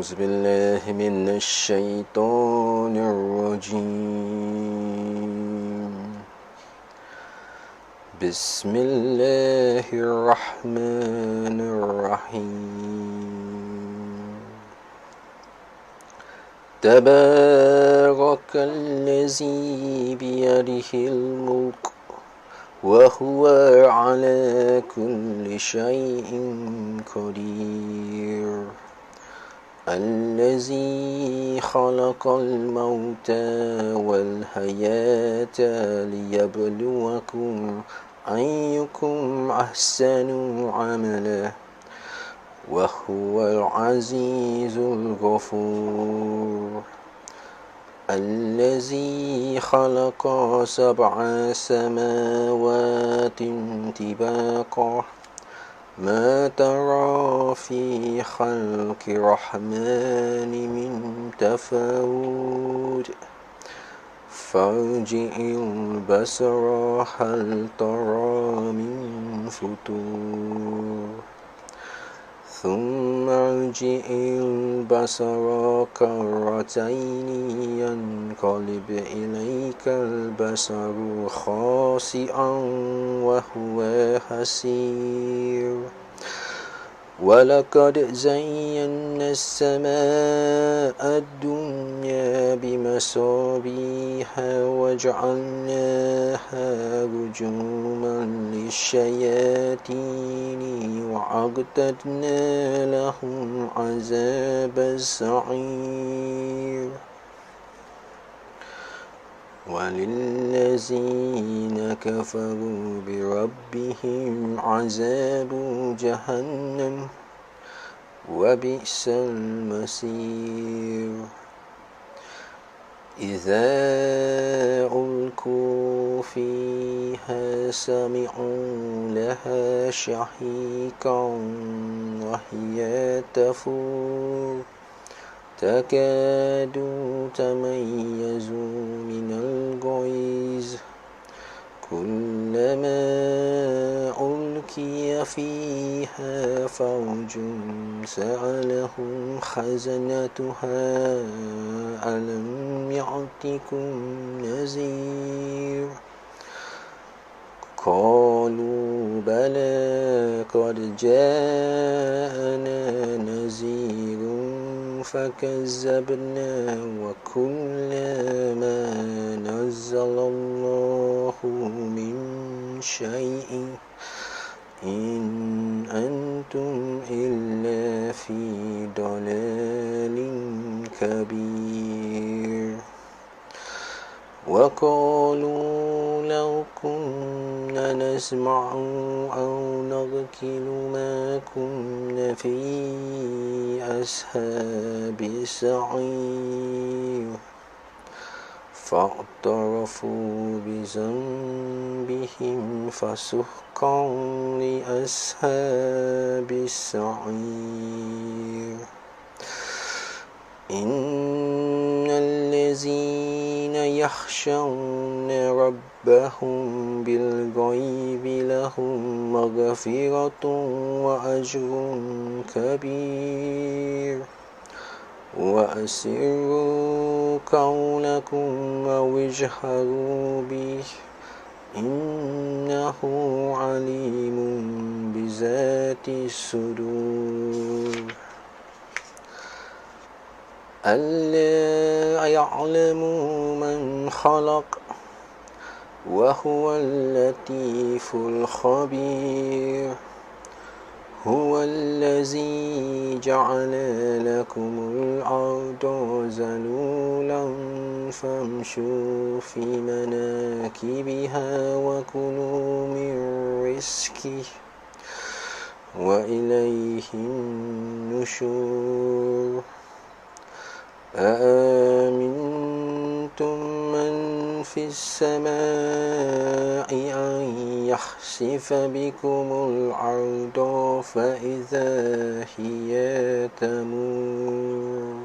أعوذ بالله من الشيطان الرجيم. بسم الله الرحمن الرحيم. تبارك الذي بيده الملك وهو على كل شيء قدير. الذي خلق الموت والحياة ليبلوكم أيكم أحسن عملا وهو العزيز الغفور. الذي خلق 7 سماوات طباقا ما ترى في خلق الرحمن من تفاوت فارجع البصر هل ترى من فتور ثم ارجع البصر كرتين ينقلب إليك البصر خاسئا وهو حسير. ولقد زينا السماء الدنيا بمصابيح وجعلناها رجوما للشياطين وأعتدنا لهم عذاب السعير. وللذين كفروا بربهم عذاب جهنم وبئس المصير. إذا ألقوا فيها سمعوا لها شهيقا وهي تفور تكاد تميز من الغيظ كلما ألقي فيها فوج سألهم خزنتها ألم يأتكم نذير قالوا بلى قد جاءنا نذير فكذبنا وقلنا ما نزل الله من شيء إن أنتم إلا في ضلال كبير. وقالوا لو كنا نسمع أو نعقل ما كنا في أصحاب السعير فاعترفوا بذنبهم فسحقا لأصحاب السعير. إن الذين يخشون ربهم بالغيب لهم مغفرة وأجر كبير. وأسروا قولكم أو اجهروا به إنه عليم بذات الصدور. ألا يعلم من خلق وهو اللطيف الخبير. هو الذي جعل لكم الأرض ذلولا فامشوا في مناكبها وكلوا من رزقه وإليه النشور. أأمنتم من في السماء أن يخسف بكم الأرض فإذا هي تمور.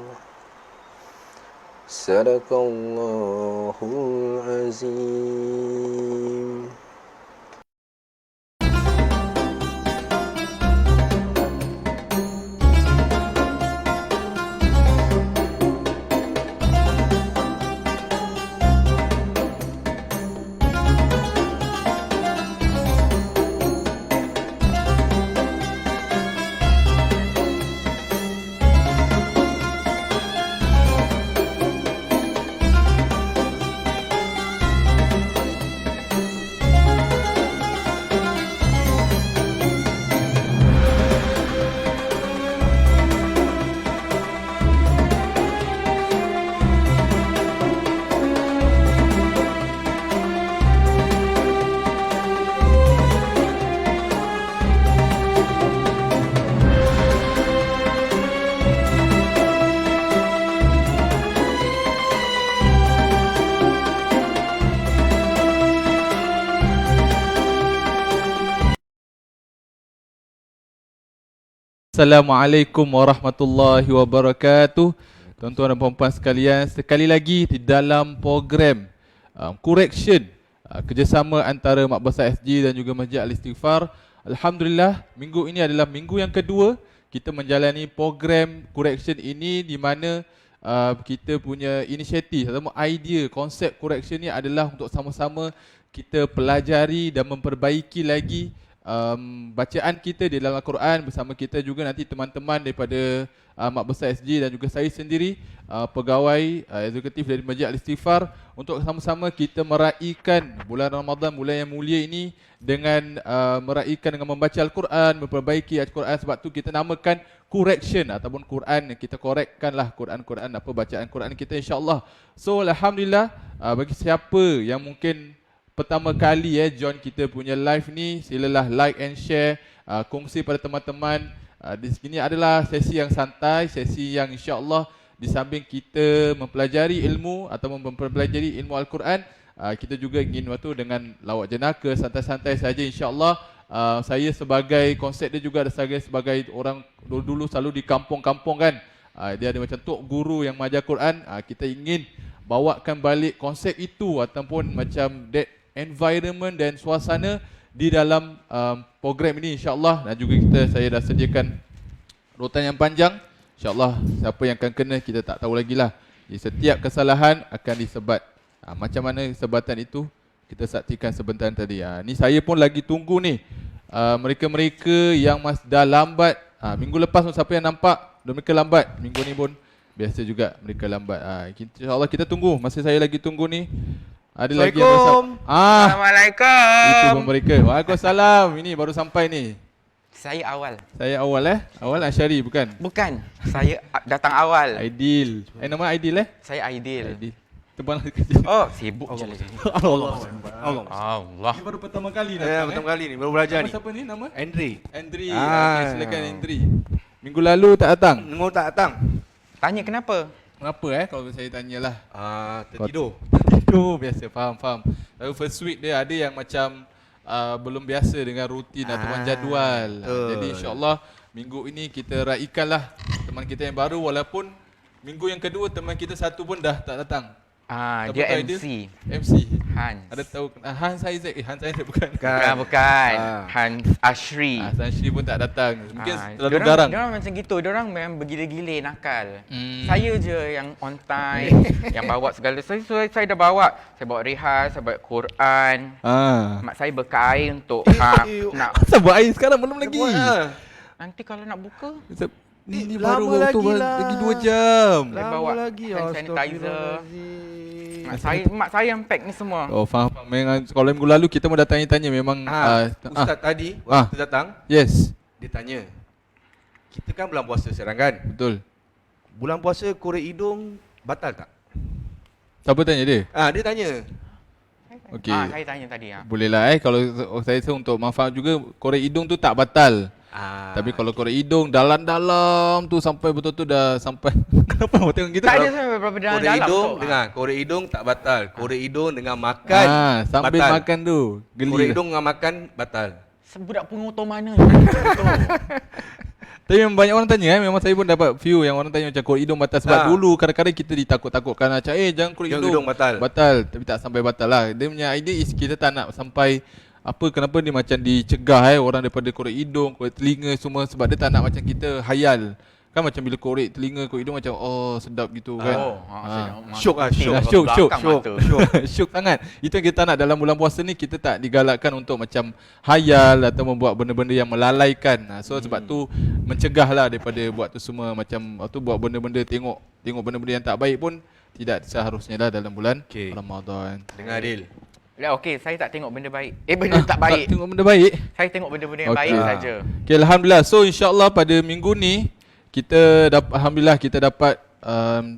صدق الله العظيم. Assalamualaikum warahmatullahi wabarakatuh. Tuan-tuan dan puan-puan sekalian, sekali lagi di dalam program Correction kerjasama antara Mak Besar SG dan juga Masjid Al-Istighfar. Alhamdulillah, minggu ini adalah minggu yang kedua kita menjalani program Correction ini, di mana kita punya inisiatif atau idea konsep Correction ni adalah untuk sama-sama kita pelajari dan memperbaiki lagi bacaan kita di dalam Al-Quran bersama kita juga nanti teman-teman daripada Mak Besar SG dan juga saya sendiri pegawai eksekutif dari Masjid Al-Istighfar, untuk sama-sama kita meraihkan bulan Ramadan, bulan yang mulia ini dengan meraihkan dengan membaca Al-Quran, memperbaiki Al-Quran. Sebab tu kita namakan correction ataupun Quran, kita korekkanlah Quran apa bacaan Quran kita, insya-Allah. So alhamdulillah, bagi siapa yang mungkin pertama kali join kita punya live ni, silalah like and share, kongsi pada teman-teman. Di sini adalah sesi yang santai, sesi yang insya-Allah di samping kita mempelajari ilmu atau mempelajari ilmu Al-Quran, kita juga ingin waktu dengan lawak jenaka, santai-santai saja insya-Allah. Saya sebagai konsep dia juga sebagai orang dulu selalu di kampung-kampung kan. Dia ada macam tok guru yang mengajar Quran. Kita ingin bawakan balik konsep itu ataupun macam that environment dan suasana di dalam program ini insya-Allah. Dan juga saya dah sediakan rotan yang panjang. InsyaAllah siapa yang akan kena kita tak tahu lagi lah. Jadi setiap kesalahan akan disebat. Macam mana sebatan itu kita saksikan sebentar tadi. Ni saya pun lagi tunggu ni. Mereka-mereka yang dah lambat. Minggu lepas pun siapa yang nampak mereka lambat. Minggu ni pun biasa juga mereka lambat. InsyaAllah kita tunggu. Masih saya lagi tunggu ni. Ada lagi yang Assalamualaikum. Itu pun mereka. Waalaikumsalam. Ini baru sampai ni. Saya awal. Saya awal Awal Asyari bukan? Bukan. Saya datang awal. Aidil. Nama Aidil Saya Aidil. Aidil. Terbang kecil. Oh, sibuk je. Allah. Allah. Ini baru pertama kali pertama kali ni baru belajar ni. Siapa ni nama? Andre. Andri. Okay, silakan Andri. Minggu lalu tak datang. Nengok tak datang. Tanya kenapa? Kenapa kalau saya tanyalah? Tertidur. Tertidur biasa, faham. Lalu first week dia ada yang macam belum biasa dengan rutin ataupun jadual. Jadi insya-Allah minggu ini kita raikanlah teman kita yang baru, walaupun minggu yang kedua teman kita satu pun dah tak datang. Dia MC. MC. Hans. Ada tahu Hans Isaac? Hans Isaac bukan. Bukan. Hans Ashri. Hans Ashri pun tak datang. Mungkin terlalu Diorang garang. Diorang macam gitu. Diorang memang bergila-gila nakal. Saya je yang on time, yang bawa segala. Saya dah bawa. Saya bawa Rihas, saya bawa Quran. Mak saya berkain untuk nak. Kenapa buat air sekarang belum lagi? Nanti kalau nak buka, Ni lama baru waktu lagi 2 jam. saya bawa hand sanitizer. Mak saya yang pack ni semua. Oh faham. Memang kalau minggu lalu kita mau dah tanya-tanya memang Ustaz tadi waktu datang, yes, dia tanya. Kita kan bulan puasa sekarang kan? betul. Bulan puasa korek hidung batal tak? Siapa tanya dia? Dia tanya. Okey. Saya tanya tadi. Bolehlah kalau saya rasa untuk manfaat juga, korek hidung tu tak batal. Tapi kalau korek hidung dalam-dalam tu sampai betul-betul dah sampai kenapa awak tengok gitu? Tak ada sampai berapa dalam. Korek hidung dengar, korek hidung tak batal. Korek hidung dengan makan sambil batal. makan tu geli. Korek hidung dengan makan batal. Budak pengotor mana? Tapi memang banyak orang tanya memang saya pun dapat view yang orang tanya macam korek hidung batal. Sebab dulu kadang-kadang kita ditakut-takutkan macam jangan korek hidung batal. Batal, tapi tak sampai batal lah. Dia punya idea is kita tak nak sampai kenapa dia macam dicegah orang daripada korek hidung, korek telinga semua, sebab dia tak nak macam kita hayal. Kan macam bila korek telinga, korek hidung macam sedap gitu kan. Syok. Syok sangat. Itu yang kita nak dalam bulan puasa ni, kita tak digalakkan untuk macam hayal atau membuat benda-benda yang melalaikan. So sebab tu mencegahlah daripada buat tu semua, macam buat benda-benda tengok benda-benda yang tak baik pun tidak seharusnya lah dalam bulan Ramadan. Dengar Adil. Okey, saya tak tengok benda baik. Benda tak baik. Tak tengok benda baik. Saya tengok benda-benda yang baik saja. Okey, alhamdulillah. So insya-Allah pada minggu ni kita dapat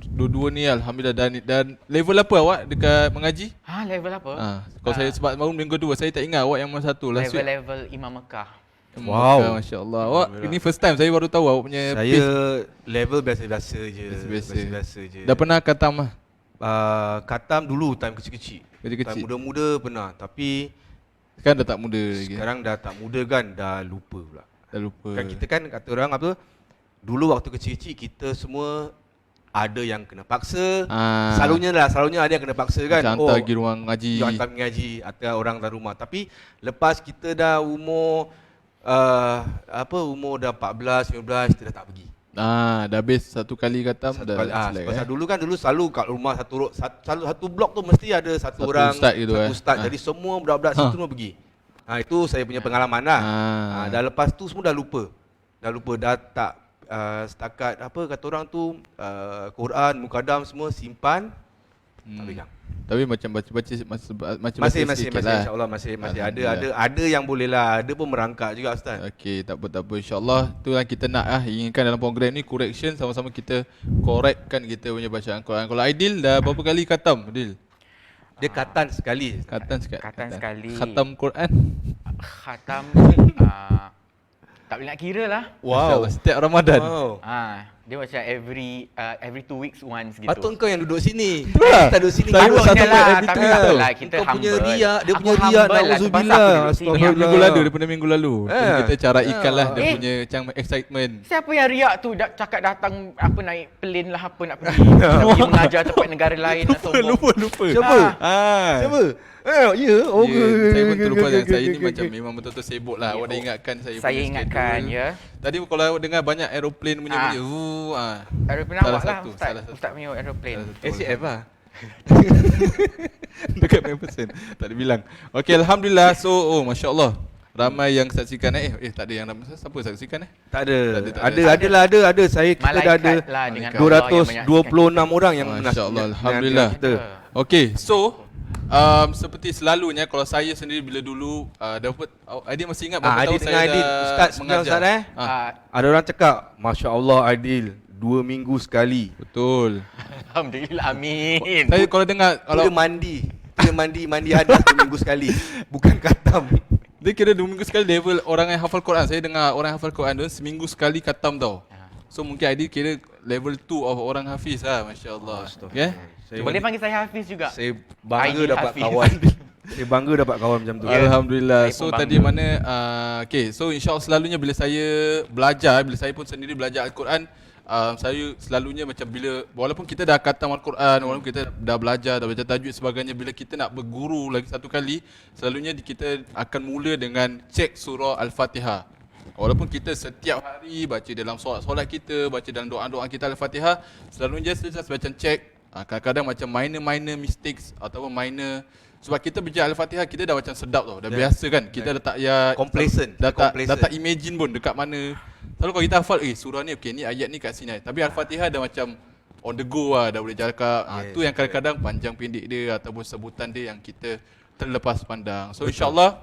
dua-dua ni alhamdulillah. Dan level apa awak dekat mengaji? Level apa? Kalau saya sebab baru minggu dua, saya tak ingat awak yang mana satu lah. Level Imam Mekah. Wow, masya-Allah. Awak ini first time saya baru tahu awak punya Saya pace. level biasa-biasa je. Biasa-biasa je. Dah pernah khatam lah? Khatam dulu time kecil-kecil. Kecil-kecil. Time muda-muda pernah, tapi sekarang dah tak muda lagi. sekarang dah tak muda kan, dah lupa pula. Dah lupa. Kan kita kan kata orang apa, dulu waktu kecil-kecil kita semua ada yang kena paksa. Selalunya ada yang kena paksa kan. Macam hantar pergi ruang ngaji. Hantar pergi ngaji atau orang dalam rumah. Tapi lepas kita dah umur umur dah 14, 15 kita dah tak pergi. Dah habis satu kali khatam dah selek. Pasal dulu selalu kat rumah satu blok tu mesti ada satu orang ustaz gitu satu ustaz. Jadi semua budak-budak situ semua pergi. Itu saya punya pengalaman lah. Dah lepas tu semua dah lupa. Dah tak setakat apa kata orang tu Quran, mukadam semua simpan tak pegang. Tapi macam baca-baca masih Masih insya-Allah masih ada yang boleh lah, ada pun merangkak juga ustaz. Okey, tak apa insya-Allah. Tu yang kita nak inginkan dalam program ni, correction, sama-sama kita correctkan kita punya bacaan Quran. Kalau Aidil dah berapa kali khatam, Aidil? Dia khatam sekali. Khatam sekali. Khatam Quran. Khatam tak boleh nak kira lah. Wow. Setiap Ramadan. Wow. Dia macam every 2 weeks once gitu. Patut kau yang duduk sini. Itulah. Kita duduk sini. Patutnya lah, tapi tak apalah, kita kau humble. punya riak, dia Aku punya riak, humble lah, nauzubillah. Minggu lalu, daripada minggu lalu. Jadi kita cara ikan lah dia punya macam excitement. Siapa yang riak tu cakap datang apa naik plane lah apa nak pergi mengajar tempat negara lain nak sombong. Lupa. Siapa? Siapa? Ya. Saya pun terlupa yang saya ni macam memang betul-betul sibuk lah. Awak dah ingatkan saya. Saya ingatkan ya. Tadi kalau awak dengar banyak aeroplane bunyi. Aeroplane awak lah Ustaz punya aeroplane. SAF lah. Dekat MacPherson. Tak ada bilang. Okey, alhamdulillah. So, masya-Allah. Ramai yang saksikan tak ada yang siapa saksikan Tak ada. Ada. Kita dah ada lah dengan 226 orang yang masya-Allah. Alhamdulillah. Okey, so seperti selalunya kalau saya sendiri bila dulu dapat Aidil masih ingat berapa tahun saya Aidil, Ustaz mengajar. Ada orang cakap, masya-Allah Aidil 2 minggu sekali. Betul. Alhamdulillah, amin. Saya kalau dengar kalau dia mandi hadas 2 minggu sekali. Bukan khatam. Dia kira 2 minggu sekali level orang yang hafal Quran. Saya dengar orang yang hafal Quran tu seminggu sekali khatam tau. So mungkin Aidil kira level 2 of orang hafiz lah, masya-Allah. Okay? Boleh panggil saya Hafiz juga. Saya bangga dapat kawan. Saya bangga dapat kawan macam tu. Alhamdulillah. So tadi mana okay, so insya-Allah selalunya bila saya belajar, bila saya pun sendiri belajar Al-Quran, saya selalunya macam bila walaupun kita dah khatam Al-Quran, walaupun kita dah belajar, dah baca tajwid sebagainya, bila kita nak berguru lagi satu kali, selalunya kita akan mula dengan cek surah Al-Fatihah. Walaupun kita setiap hari baca dalam solat kita, baca dalam doa-doa kita Al-Fatihah, selalunya just macam cek. Kadang-kadang macam minor mistakes ataupun minor, sebab kita baca Al-Fatihah kita dah macam sedap tau, dah biasa kan. Kita dah tak complacent. Dah tak imagine pun dekat mana. Selalu kalau kita hafal surah ni okey, ni ayat ni kat sini. Tapi Al-Fatihah dah macam on the go lah, dah boleh cakap. Tu yang kadang-kadang panjang pendek dia ataupun sebutan dia yang kita terlepas pandang. So insya-Allah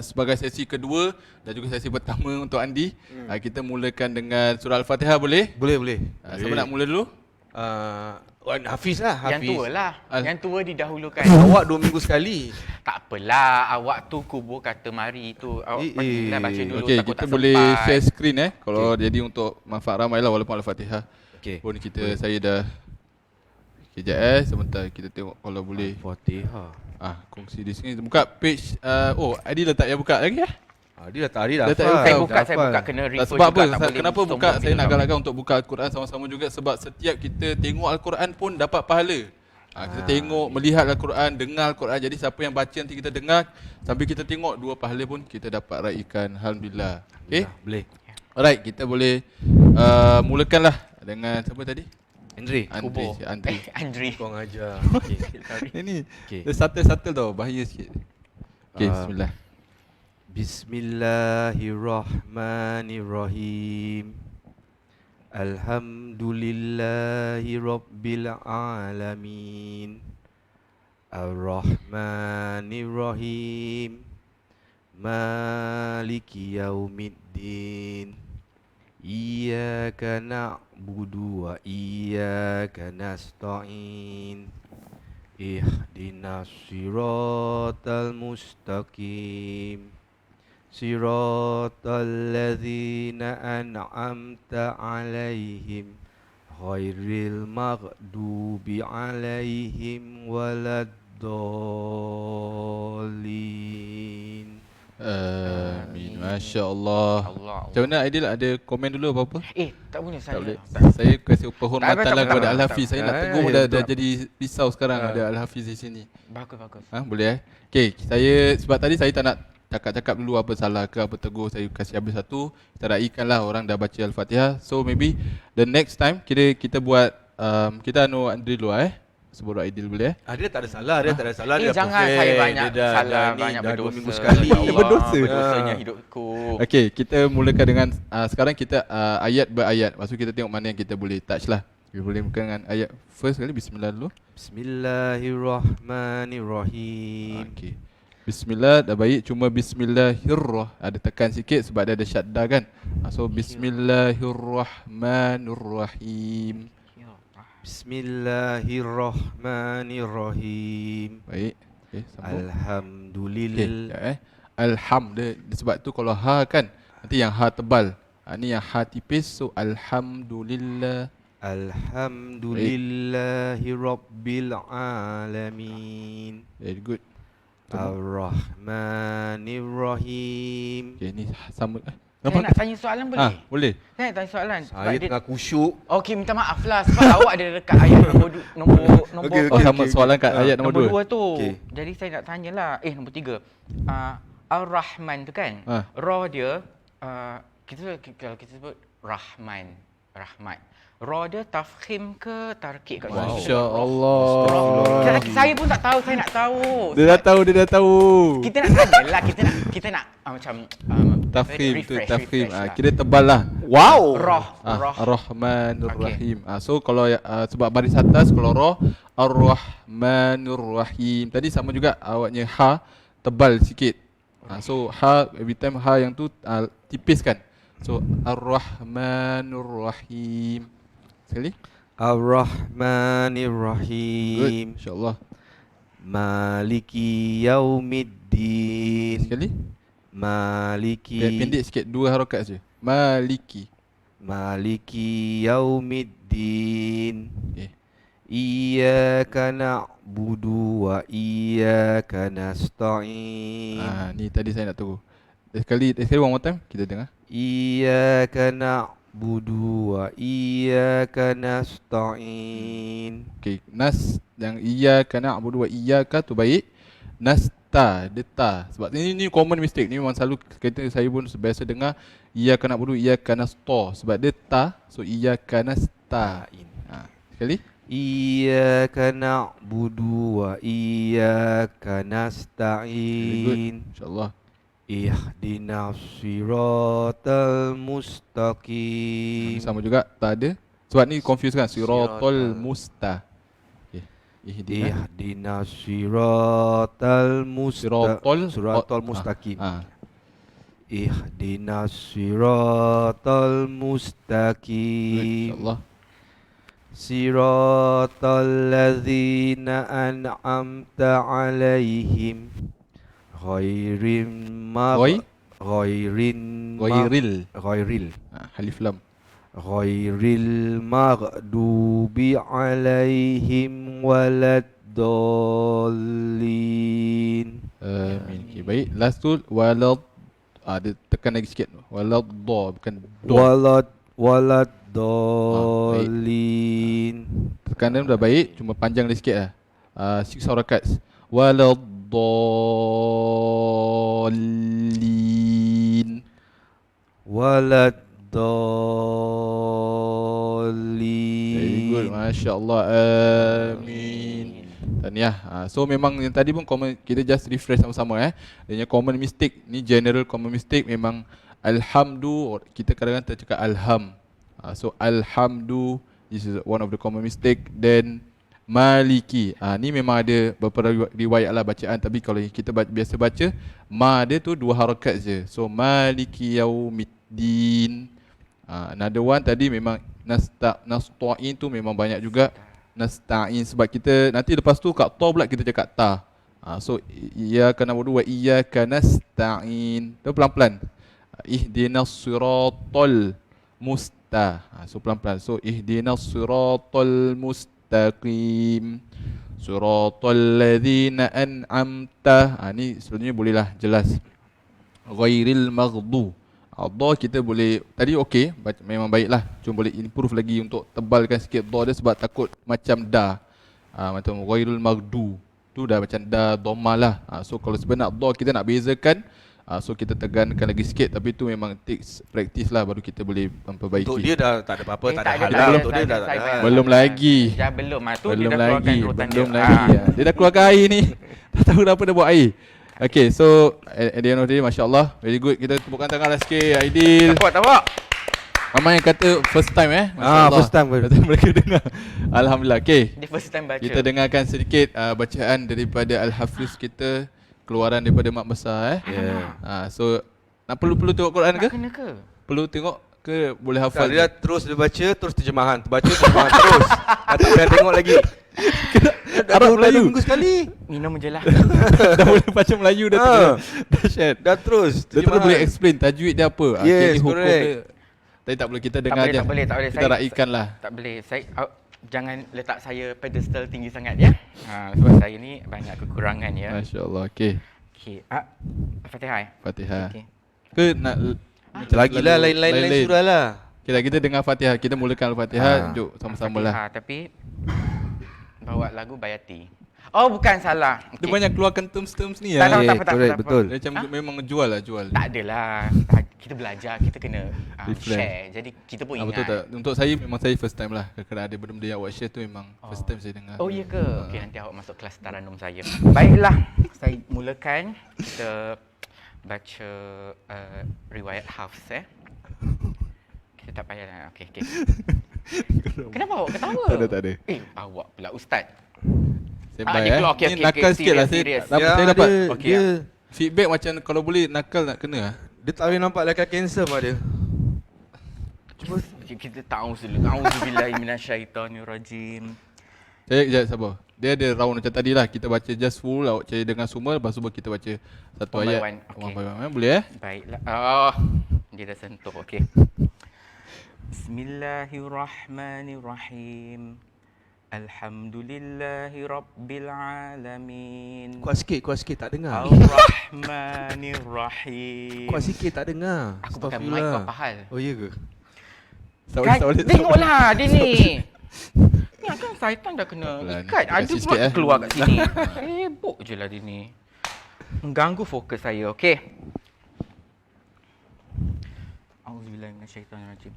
sebagai sesi kedua dan juga sesi pertama untuk Andi, kita mulakan dengan surah Al-Fatihah boleh? Boleh. Siapa nak mula dulu? Hafiz lah. Yang tua lah. Yang tua didahulukan. Awak 2 minggu sekali. Tak apalah, awak tu kubur kata mari tu. Awak pergilah baca dulu, okey, takut kita tak boleh sempat. share screen kalau jadi untuk manfaat ramai lah walaupun Al-Fatihah. Pun saya dah kejap sebentar kita tengok kalau boleh. Al-Fatihah. Kongsi di sini. Buka page Adi letak yang buka lagi Dia dah tadi dah. Saya buka kena refer sebab juga, apa? Kenapa buka? Saya nak galakkan untuk buka Al-Quran sama-sama juga sebab setiap kita tengok Al-Quran pun dapat pahala. Kita tengok, melihat Al-Quran, dengar Al-Quran. Jadi siapa yang baca nanti kita dengar sambil kita tengok 2 pahala pun kita dapat raikan. Alhamdulillah. Okey? Boleh. Alright, kita boleh mulakanlah dengan siapa tadi? Andri. Andri. Kau ngajar. Ini subtle tau, bahaya sikit. Okey, bismillah. Bismillahirrahmanirrahim. Alhamdulillahi rabbil alamin. Ar-Rahmanirrahim. Maliki yaumiddin. Iyyaka na'budu wa iyyaka nasta'in. Ihdinas siratal mustaqim. Siratal ladzina an'amta 'alaihim ghairil maghdubi 'alaihim waladdallin. Amin. Masya Allah. Allah. Macam mana Aidil, ada komen dulu apa-apa? Tak boleh Tak saya. boleh. Saya kasih penghormatan Tak, lah tak, kepada tak, Al-Hafiz. tak. Saya nak tegur Ya, dah betul. jadi risau sekarang ada Al-Hafiz di sini. Bagus. Boleh Okey, saya sebab tadi saya tak nak cakap-cakap dulu apa salah ke apa tegur, saya kasih habis satu. Kita raikan lah orang dah baca Al-Fatihah. So maybe the next time kita buat kita Andre dulu sebut Aidil boleh Dia tak ada salah, dia tak ada salah. Dia jangan perfect. saya banyak Dia dah, salah, dah, banyak dah 2 berdosa. minggu sekali. Ya Allah, Berdosa. Berdosanya hidupku. Okey, kita mulakan dengan sekarang kita ayat berayat. Lepas tu kita tengok mana yang kita boleh touch lah. Kita boleh mulakan dengan ayat first kali, bismillah dulu. Bismillahirrahmanirrahim. Okey. Bismillah dah baik, cuma ada tekan sikit sebab dia ada syaddah kan. So bismillahirrahmanirrahim. Bismillahirrahmanirrahim. Baik. Okey, sambung. Alhamdulillah. Alham dia sebab tu kalau ha kan nanti yang ha tebal. Ni yang ha tipis, so alhamdulillah. Alhamdulillahi rabbil alamin. Very good. Ar-Rahmanir-Rahim. Okey, ni sama. Saya nak tanya soalan boleh? Boleh. Saya nak tanya soalan. Sebab Saya tengah khusyuk. Okey, minta maaf lah sebab awak ada dekat ayat nombor Okey, Sama soalan kat ayat nombor 2. nombor 2 tu. Okey. Jadi saya nak tanyalah, nombor 3. Ar-Rahman tu kan? Ha. Ra dia kalau kita sebut Rahman, Rahmat. Ra dia tafkhim ke tarkik kat Masya situ? Allah. Saya pun tak tahu, saya nak tahu. Dia dah tahu. Kita nak tanyalah, kita nak macam Tafkhim tu, refresh tafkhim. lah. Kira tebal lah. Wow. Rah. Ar-Rahmanir-Rahim. So kalau sebab baris atas kalau ra Ar-Rahmanir-Rahim. Tadi sama juga awaknya ha tebal sikit. So ha every time ha yang tu tipis kan. So Ar-Rahmanir-Rahim. Sekali. Ar-Rahmanir-Rahim. Good. InsyaAllah. Maliki yaumiddin. Sekali. Maliki. Pendek sikit, 2 harakat saja. Maliki. Maliki yaumiddin. Okay. Iyyaka na'budu wa iyyaka nasta'in. Ni tadi saya nak tunggu. Sekali one more time kita dengar. Iyyaka na'budu wa iyyaka nasta'in. Okey, yang iyyaka na'budu wa iyyaka tu baik. Nasta, dia ta. Sebab ni common mistake. Ni memang selalu saya pun biasa dengar iyyaka na'budu iyyaka nasta. Sebab dia ta, so iyyaka nasta'in. Sekali. Iyyaka na'budu wa iyyaka nasta'in. InsyaAllah. Ihdinas siratal mustaqim. Sama juga, tak ada. Sebab ni confuse kan, siratal musta. Okey. Ihdinas siratal mustaqim. Ihdinas siratal mustaqim. InsyaAllah. Siratal ladzina an'amta alaihim. Ghairil Alif lam. Ghairil maghdubi alaihim waladdallin. Amin. Okay, baik. Last tu walad. Dia tekan lagi sikit. Walad do bukan do. Waladdallin. Tekanan dah baik, cuma panjang lagi sikit lah. 6 harakats. Waladdallin. Very good. Masya Allah. Amin. Tahniah. So memang yang tadi pun common, kita just refresh sama-sama Dia common mistake. Ni general common mistake memang alhamdu, kita kadang-kadang tercakap alham. So alhamdu, this is one of the common mistake. Then maliki. Ni memang ada beberapa riwayat lah bacaan, tapi kalau kita biasa baca, ma dia tu 2 harakat je. So maliki yaumiddin. Another one tadi memang nasta'in tu memang banyak juga. Nasta'in sebab kita nanti lepas tu kat ta pula kita cakap ta. So iyyaka na'budu wa iyyaka nasta'in. Tu pelan-pelan. Ihdinas siratal so pelan-pelan. So ihdinas siratal mustaqim. Siratal ladzina an'amta. Ni sebenarnya bolehlah jelas. Ghairil maghdu. Dha kita boleh tadi okey, memang baiklah. Cuma boleh improve lagi untuk tebalkan sikit dha dia sebab takut macam da. Macam ghairil maghdu. Tu dah macam da dhamma lah. So kalau sebenarnya dha kita nak bezakan, so kita tegankan lagi sikit, tapi tu memang takes practice lah baru kita boleh memperbaiki. Untuk dia dah tak ada apa-apa, tak ada tak hal ada. lah. Untuk dia dah tak ada. Belum lagi. Dah belum. Tu Belum dia dah keluarkan lagi. rotan Belum dia. lagi. Dia dah keluarkan air ni. Tak tahu kenapa dia buat air. Okay, so at the end of the day, Masya Allah, very good. Kita tepukkan tangan lah sikit, Aidil. Tepuk. Ramai yang kata first time Masya Allah. First time. Mereka dengar. Alhamdulillah. Okay, Dia first time baca. kita dengarkan sedikit bacaan daripada Al-Hafiz kita, keluaran daripada mak besar so nak perlu tengok Quran ke? Nak kena ke? Perlu tengok ke boleh Tak, hafal? dia terus dia baca, terus terjemahan. Baca terjemahan terus. Tak payah tengok lagi. Arab Melayu. Minggu sekali. Minum je lah. Dah boleh baca Melayu dah tu. Dahsyat. Dah terus Dia terus boleh explain tajwid dia apa. Yes, hukum correct. dia. Tapi tak boleh kita dengar je. Tak boleh. Kita raikan lah. Tak boleh. Saya jangan letak saya pedestal tinggi sangat ya. Sebab saya ni banyak kekurangan ya. Masya Allah. Okay. Okey. Fatihah. Fatihah. Okey. Ke nak Lagilah lain-lain surah lah. Okay, kita dengar Fatihah. Kita mulakan Al-Fatihah. Jom sama-sama lah. Fatihah, tapi bawa lagu Bayati. Oh, bukan, salah. Dia banyak keluarkan terms-terms ni Tak lah. tahu, tak correct, apa. betul. Dia macam memang jual lah, jual. Tak adalah. Kita belajar, kita kena Reflect. share. Jadi kita pun ingat. Betul tak? Untuk saya memang saya first time lah. Kerana ada benda-benda yang awak share tu memang first time saya dengar. Oh, iya ke? Okey, nanti awak masuk kelas taranum saya. Baiklah, saya mulakan. Kita baca riwayat Hafs Kita tak payah lah. Okey. Kenapa awak ketawa? Tak ada. Awak pula ustaz. Sembang dia keluar. Okey, Ni okey, nakal okey. sikit lah. Serius. Saya dapat Okey, dia, feedback macam kalau boleh nakal nak kena lah. dia tak boleh nampak like cancer mak dia. Cuba kita tahu dulu. Auzubillahi minasyaitonirrajim. Saya sekejap sabar. Dia ada round macam tadi lah. Kita baca just full, awak cari dengar semua. Lepas tu kita baca satu One by ayat. one. Okay. One by one. Boleh Baiklah. Dia dah sentuh. Okey. Bismillahirrahmanirrahim. Alhamdulillahi Rabbil Alamin. Kuat sikit tak dengar. Ar-Rahmanir-Rahim. Kuat sikit tak dengar. Aku pakai mic berapa hal? Oh iya ke? Tengoklah dia ni. Ni kan syaitan dah kena ikat. Ada pula keluar kat sini. Sibuk je lah dia ni. Mengganggu fokus saya. Okey. Auzubillahi minasyaitonirrajim.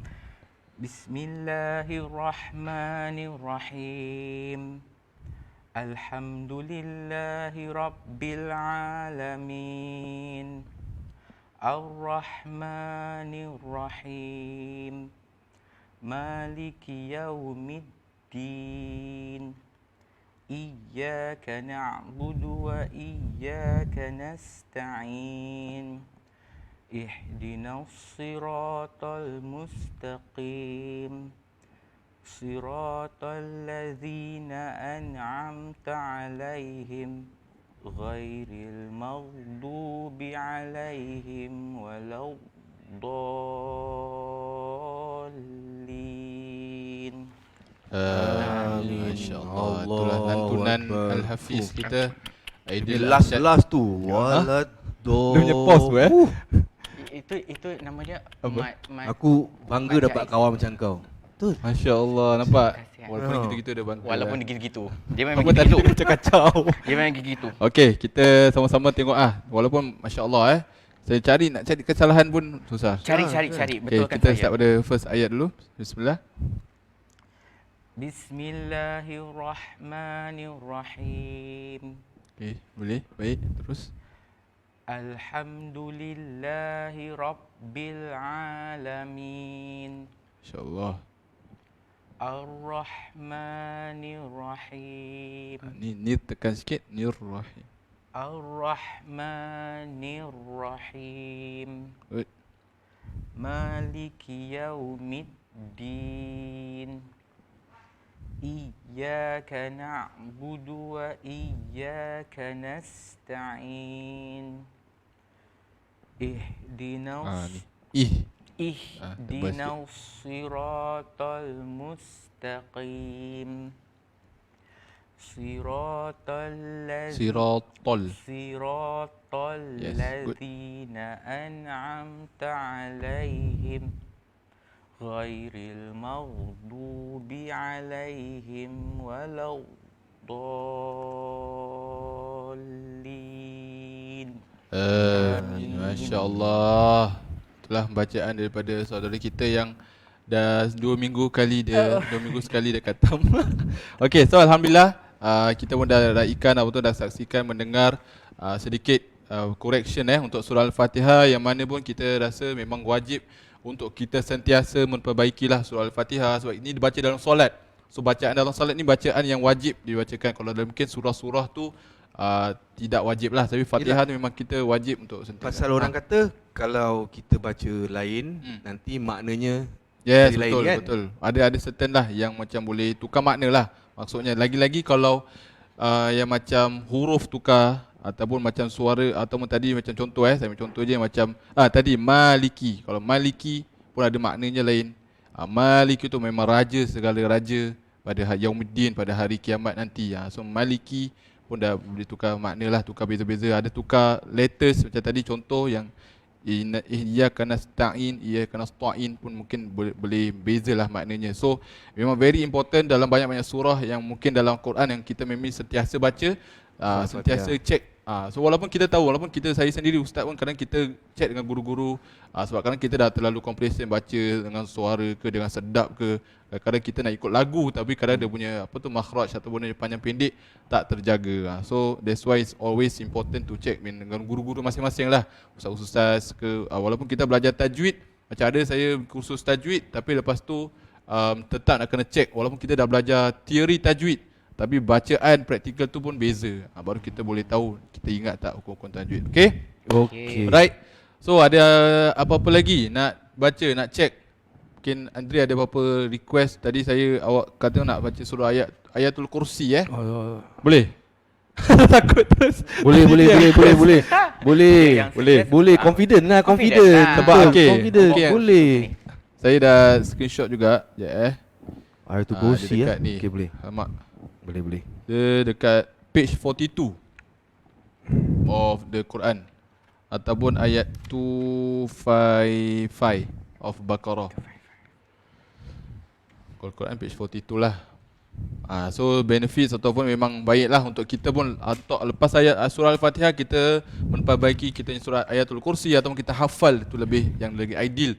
Bismillahirrahmanirrahim. Alhamdulillahi Rabbil Alamin. Ar-Rahmanir-Rahim. Maliki Yaumiddin. Iyyaka na'budu wa iyyaka nasta'in. Ihdinas siratal mustaqim. Siratal ladzina an'amta 'alaihim ghairil maghdubi 'alaihim waladdallin. Masya Allah. Itulah lantunan Al-Hafiz kita. Dia last tu. Walad Dia punya pause tu Itu nama dia Aku bangga dapat kawan macam kau. Betul. Masya Allah, nampak? Kasihan. Walaupun gitu-gitu dia bangga. Walaupun dia gitu-gitu. Dia memang apa tadi gitu-gitu. macam kacau. Dia memang gitu. Okey, kita sama-sama tengok walaupun Masya Allah saya nak cari kesalahan pun susah. Cari. Okey, Betulkan kita saya. start pada first ayat dulu. Bismillah. Bismillahirrahmanirrahim. Okey, boleh. Baik, terus. Alhamdulillahi Rabbil Alamin. Masya-Allah. Ar-Rahmanir-Rahim. Ni tekan sikit, Nir-Rahim. Ar-Rahmanir-Rahim. Good. Maliki Yaumiddin. Iyyaka na'budu wa iyyaka nasta'in. Ihdinas siratal mustaqim. Siratal. Yes, good. ladzina an'amta 'alaihim ghairil maghdubi 'alaihim waladdallin. Amin. Masya Allah. Itulah bacaan daripada saudara kita yang dah 2 minggu sekali dia khatam. Okey, so alhamdulillah kita pun dah raikan atau dah saksikan mendengar sedikit correction untuk surah Al-Fatihah, yang mana pun kita rasa memang wajib untuk kita sentiasa memperbaikilah surah Al-Fatihah, sebab ini dibaca dalam solat. So bacaan dalam solat ni bacaan yang wajib dibacakan. Kalau dalam mungkin surah-surah tu tidak wajib lah, tapi Fatihah tu memang kita wajib untuk sentiasa. Pasal orang kata kalau kita baca lain nanti maknanya yes, lain, betul, kan? betul. Ada certain lah yang macam boleh tukar makna lah. Maksudnya lagi-lagi kalau yang macam huruf tukar ataupun macam suara, ataupun tadi macam contoh saya ambil contoh je macam tadi Maliki. Kalau Maliki pun ada maknanya lain. Maliki tu memang raja, segala raja pada Yaumuddin, pada hari kiamat nanti. So Maliki pun dah boleh tukar makna lah, tukar beza-beza. Ada tukar letters macam tadi contoh yang iyyaka nasta'in, iyyaka nasta'in pun mungkin boleh bezalah maknanya. So memang very important dalam banyak-banyak surah yang mungkin dalam Quran yang kita memang sentiasa baca, sentiasa cek. So walaupun kita tahu, walaupun saya sendiri ustaz pun kadang kita cek dengan guru-guru, sebab kadang kita dah terlalu complacent baca dengan suara ke, dengan sedap ke, kadang kita nak ikut lagu tapi kadang dia punya makhraj ataupun dia panjang pendek tak terjaga. So that's why it's always important to check dengan guru-guru masing-masing lah, ustaz-ustaz ke. Walaupun kita belajar tajwid, macam ada saya kursus tajwid tapi lepas tu tetap nak kena check, walaupun kita dah belajar teori tajwid tapi bacaan praktikal tu pun beza. Baru kita boleh tahu, kita ingat tak hukum-hukum tajwid. Okay? Okay. Right. So ada apa-apa lagi nak baca, nak check? Mungkin Andri ada apa-apa request? Tadi awak kata nak baca surah Ayatul Kursi Boleh? Takut terus. Boleh. Confident lah. Sebab Confident. Boleh. Saya dah screenshot juga. Ayatul Kursi dekat ni. Okay, boleh. Alamak. Boleh. Dia dekat page 42 of the Quran ataupun ayat 255 of Baqarah. Kalau Quran page 42 lah. So benefits ataupun memang baiklah untuk kita pun atau lepas ayat surah Al-Fatihah kita memperbaiki kita surah Ayatul Kursi ataupun kita hafal, itu lebih ideal.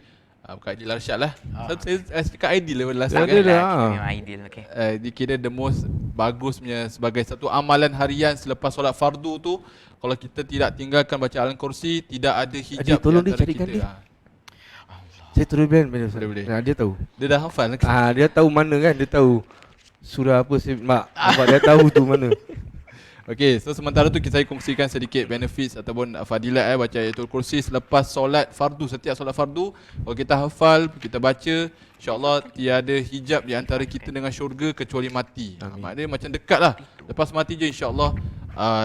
Bukan ideal Arsyad lah. Saya cakap ideal level last kan. Memang ideal, okay. Dikira the most bagusnya sebagai satu amalan harian selepas solat fardu tu. Kalau kita tidak tinggalkan baca Al Kursi, tidak ada hijab tolong di antara dicarikan kita. Saya turun plan Boleh. Dia tahu. Dia dah hafal kan? Dia tahu mana kan, dia tahu surah apa nampak dia tahu tu mana. Okey, so sementara tu saya kongsikan sedikit benefits ataupun fadilat baca Ayatul Kursi selepas solat fardu. Setiap solat fardu kalau kita hafal, kita baca, insya-Allah tiada hijab di antara kita dengan syurga kecuali mati. Maknanya macam dekat lah. Lepas mati je insya-Allah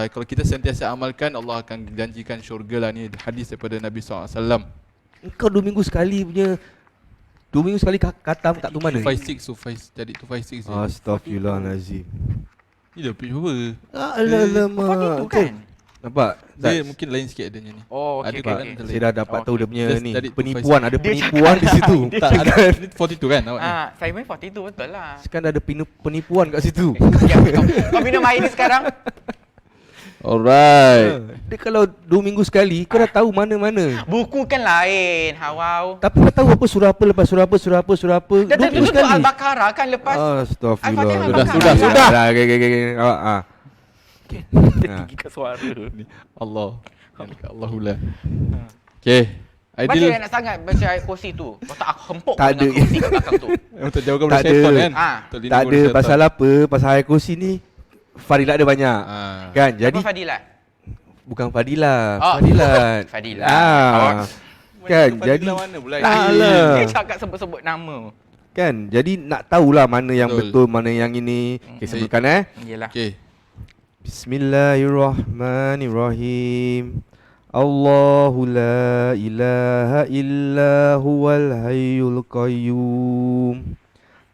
kalau kita sentiasa amalkan, Allah akan janjikan syurga lah. Ni hadis daripada Nabi SAW. Engkau 2 minggu sekali punya 2 minggu sekali khatam kat tu mana? 256 jadi 256 je. Astaghfirullahalazim. Ni dah pitch apa? Alamak. Itu kan? Nampak? Dia mungkin lain sikit adanya ni. Oh, Ada okey. Quran, ada lain. Saya dah dapat tahu dia punya Just ni dari penipuan, ada penipuan di situ. Tak ada. Ni 42 kan awak ni? Saya main 42 betul lah. Sekarang dah ada penipuan kat situ. Kau minum air ni sekarang? Alright. Dia kalau 2 minggu sekali kau dah tahu mana-mana. Buku kan lain, Hawau. Tapi kau tahu apa surah apa lepas surah apa. 2 minggu Itu sekali. Al-Baqarah kan lepas. Astaghfirullah. Al-Fatihah, Sudah. Tinggi kat suara ni. Allah. Allahullah. Okay. Baca Ideal. yang nak sangat baca ayat kursi tu. Kau tak aku hempuk Tak ada. dengan kursi kat belakang tu. Untuk jauhkan Tak dari syaitan ada. kan? Tak Untuk Tak lindung ada dari pasal syaitan. apa? Pasal ayat kursi ni fadilat dia banyak. Kan? Jadi Apa Fadilat? bukan fadilah, Oh. Fadilat. Fadilat. Kan? Fadilah Jadi mana pula? Alah. Dia cakap sebut-sebut nama. kan? Jadi nak tahulah mana yang Betul. betul, mana yang ini. Okay, sebutkan Yelah. Okay. Bismillahirrahmanirrahim. Allahu la ilaha illa huwal hayyul qayyum.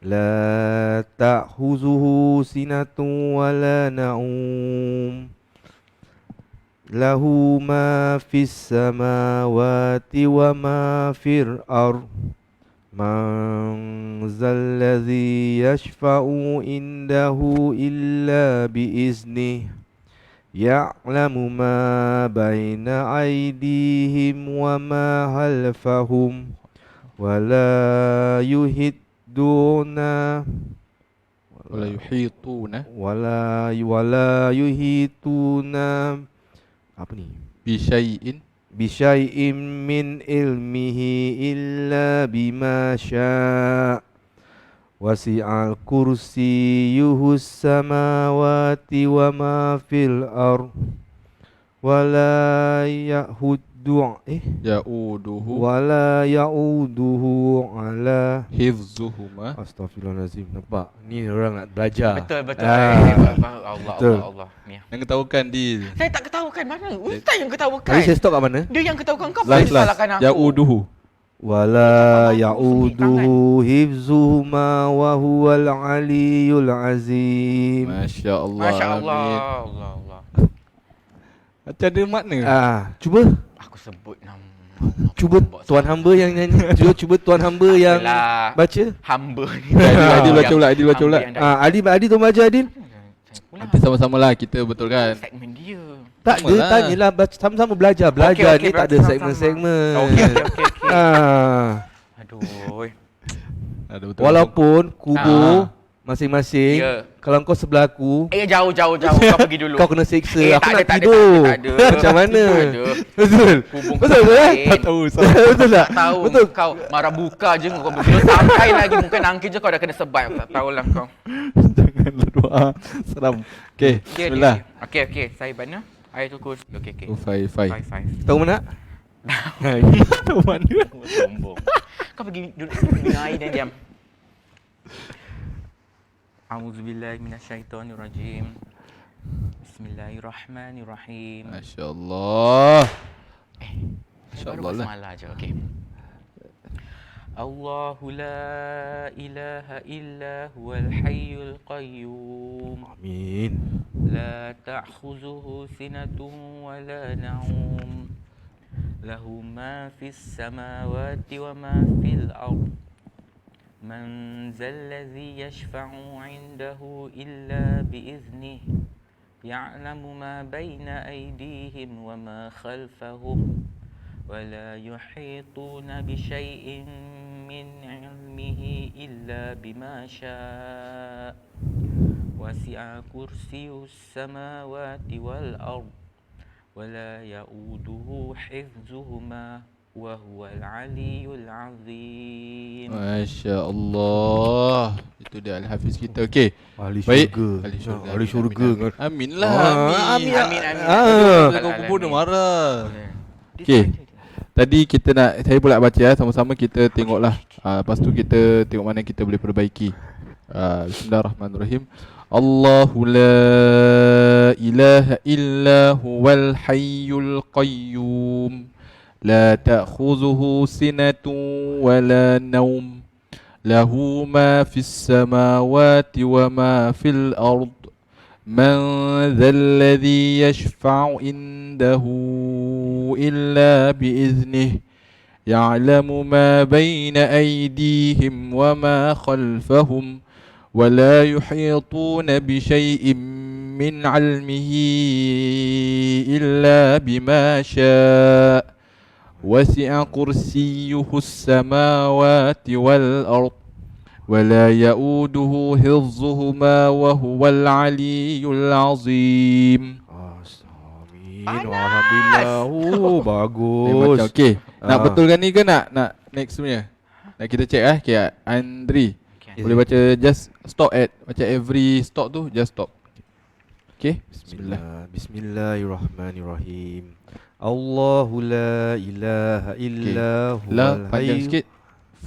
La ta'khuzuhu sinatun wa la na'um. Lahu ma fis samawati wa ma fil ardh. Man zalladhi yashfa'u indahu illa biiznih. Ya'lamu ma baina aydihim wa ma khalfahum. Wa la yuhidduna wala yuhituna apa ni? Bisyai'in min ilmihi illa bima syaa. Wasi'al kursiyyuhus samawati wa ma fil ardh. Wala ya'uduhu ala hifzuhuma. Astaghfirullahalazim. Nampak? Ni orang nak belajar. Betul. Allah. Ni. Yang ketahukan di. Saya tak ketahukan mana. Ustaz yang ketahukan. Tadi saya stop kat mana? Dia yang ketahukan kau. Last. Salahkan aku. Ya'uduhu. Wala ya'uduhu hifzuhuma wa huwal aliyyul azim. Masya Allah. Allah. Macam ada makna. Cuba. Aku sebut nama. Cuba tuan hamba yang nyanyi. Cuba tuan hamba yang baca. Hamba ni. Adil baca pula. Adil tu baca Adil. Nanti sama-sama lah kita betulkan. Segmen dia. Tak ada, tanyalah sama-sama belajar. Okay, ni tak ada segmen-segmen. Okey. Aduh. Walaupun kubur masing-masing, kalau kau sebelah aku, jauh. Kau pergi dulu. Kau kena siksa. Aku nak tak tidur. ada. Macam mana? Betul. Betul Tak tahu. Betul tak? Tahu. Betul. Kau marah buka je kau belum sampai lagi muka nangkis je kau dah kena sebat. Tak tahulah kau. Janganlah doa. Seram. Okey. Bismillah. Okey. Saya mana? Ayatul Kursi. Okey. 5. Tahu mana? Tahu mana? Sombong. Kau pergi duduk minum air dan diam. A'udzubillahi minasyaitonirrajim. Bismillahirrahmanirrahim. Masya-Allah. Masya-Allah lah. Bismillah je. Okey. Allahu la ilaha illa huwal hayyul qayyum. Amin. La ta'khuzuhu sinatun wa la na'um. Lahu ma fis samawati wa ma fil ardh. Man zalladhi yashfa'u 'indahu illa biiznih. Ya'lamu ma baina aydihim wa ma khalfahum. ولا يحيطون بشيء من علمه إلا بما شاء وسع كرسيه السماوات والأرض ولا يؤوده حفظهما وهو العلي العظيم. Masya Allah. Itu dia Al-Hafiz kita. Okey. Ahli syurga. Ahli syurga. Amin lah. Amin. Kau pun marah. Okey. Tadi saya pula baca sama-sama kita tengoklah. Lepas tu kita tengok mana kita boleh perbaiki. Bismillahirrahmanirrahim. Allahu la ilaha illa huwal hayyul qayyum. La ta'khuzuhu sinatun wa la nawm. Lahu ma fis samawati wa ma fil ard. Man dhalladhi yashfa'u indahu illa biiznih. Ya'lamu ma bayna aydihim wa ma khalfahum. Wa la yuhituna bishay'in min 'ilmihi illa bima syaa. Wasi'a kursiyyuhu as-samawati wal ard. ولا يؤوده حفظهما وهو العلي العظيم. Alhamdulillah. Bagus. Okey. Nak betulkan ni ke nak next punya? Nak kita check okey, Andri. Boleh baca just stop at macam every stop tu just stop. Okey. Bismillahirrahmanirrahim. Allahu la ilaha illa huwal panjang sikit.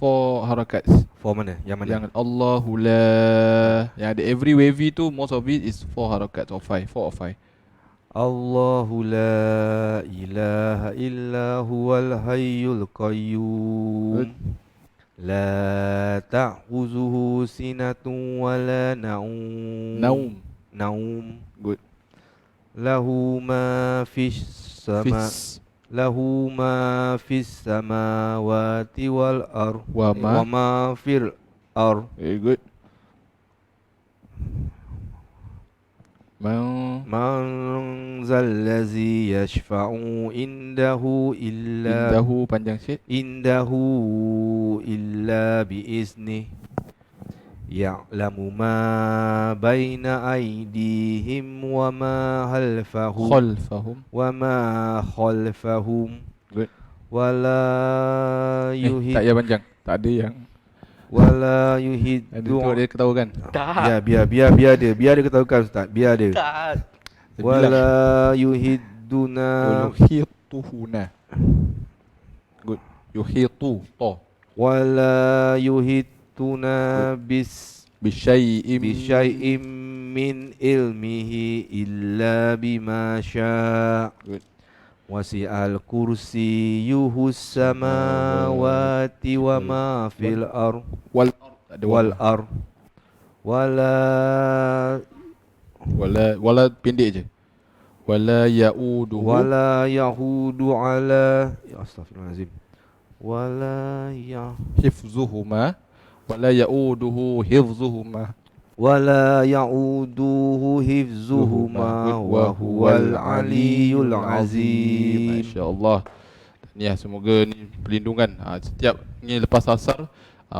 4 harakat. For mana? Yang mana? Yang Allahu la. Yang ada every wavy tu most of it is 4 harakat or 5. 4 or 5. Allahu la ilaha illa huwal hayyul qayyum. La ta'khuzuhu sinatun wa la naum. Naum. Good. Lahu ma fis sama. Lahu ma fis samawati wal ar. Wa ma fil ar. Very good. Man zallazi yashfa'u indahu illa panjang sikit. Indahu illa biizni. Ya'lamu ma baina aydihim wa ma khalfahum. Good. Wala yuhid. Tak payah panjang. Tak ada yang Wala yuhid. ada tu dia ketahukan. Tak. Biar dia ketahukan Ustaz. Biar dia. Tak. Wala yuhidduna. Yuhituhuna. Good. Yuhitu. To. Wala yuhidduna bisyai'im min ilmihi illa bima syaa'. Good. Wasi'al kursiyuhus samawati wa ma fil ar. Wal ar. Wala pendek je. Wala yahudu ala. Ya astaghfirullahalazim. Wala hifzuhuma. Wala yauduhu hifzuhuma. Wala ya'uduhu hifzuhuma wa huwal aliyul azim. Masya-Allah. Tahniah, semoga ni perlindungan. Setiap ni lepas asar,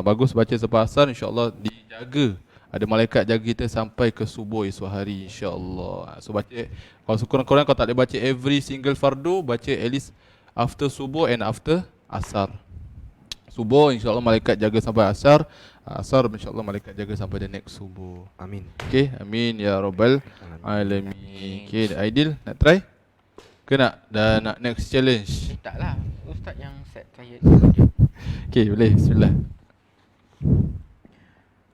bagus baca selepas asar, insya-Allah dijaga. Ada malaikat jaga kita sampai ke subuh esok hari, insya-Allah. So baca, kalau sekurang-kurang kau tak boleh baca every single fardu, baca at least after subuh and after asar. Subuh insya-Allah malaikat jaga sampai asar. Asar insya-Allah malaikat jaga sampai the next subuh. Amin. Okey, amin ya rabbal alamin. Okey, Aidil nak try? Ke nak dah nak next challenge? Taklah. Ustaz yang set saya. Okey, boleh. Bismillah.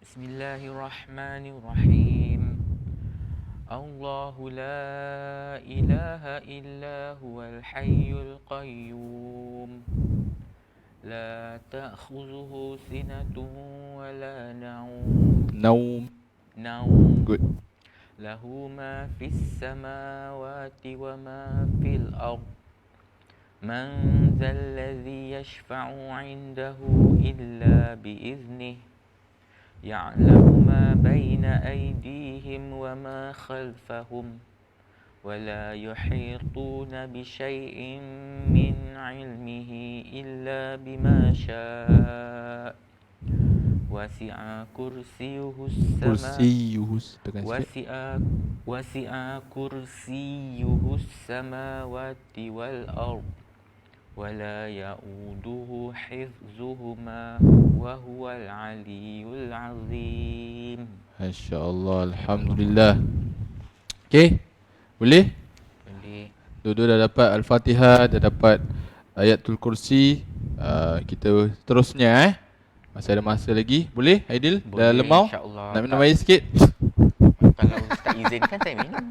Bismillahirrahmanirrahim. Allahu la ilaha illa huwal hayyul qayyum. La ta'khuzuhu sinatun wa la naum. Good. Lahu ma fis samawati wa ma fil ard. Man dhal ladzi yashfa'u 'indahu illa bi'iznihi. Ya'lamu ma baina aydihim wa ma khalfahum. ولا يحيطون بشيء من علمه إلا بما شاء وسع كرسيه السماوات والأرض ولا يؤوده حفظهما وهو العلي العظيم. ما شاء الله, alhamdulillah. Okay, boleh? Boleh. Dua-dua dah dapat Al-Fatihah, dah dapat Ayatul Kursi. Kita terusnya masih ada masa lagi. Boleh Aidil? Boleh, dah lemau? Nak minum air sikit? Kalau Ustaz izinkan saya minum.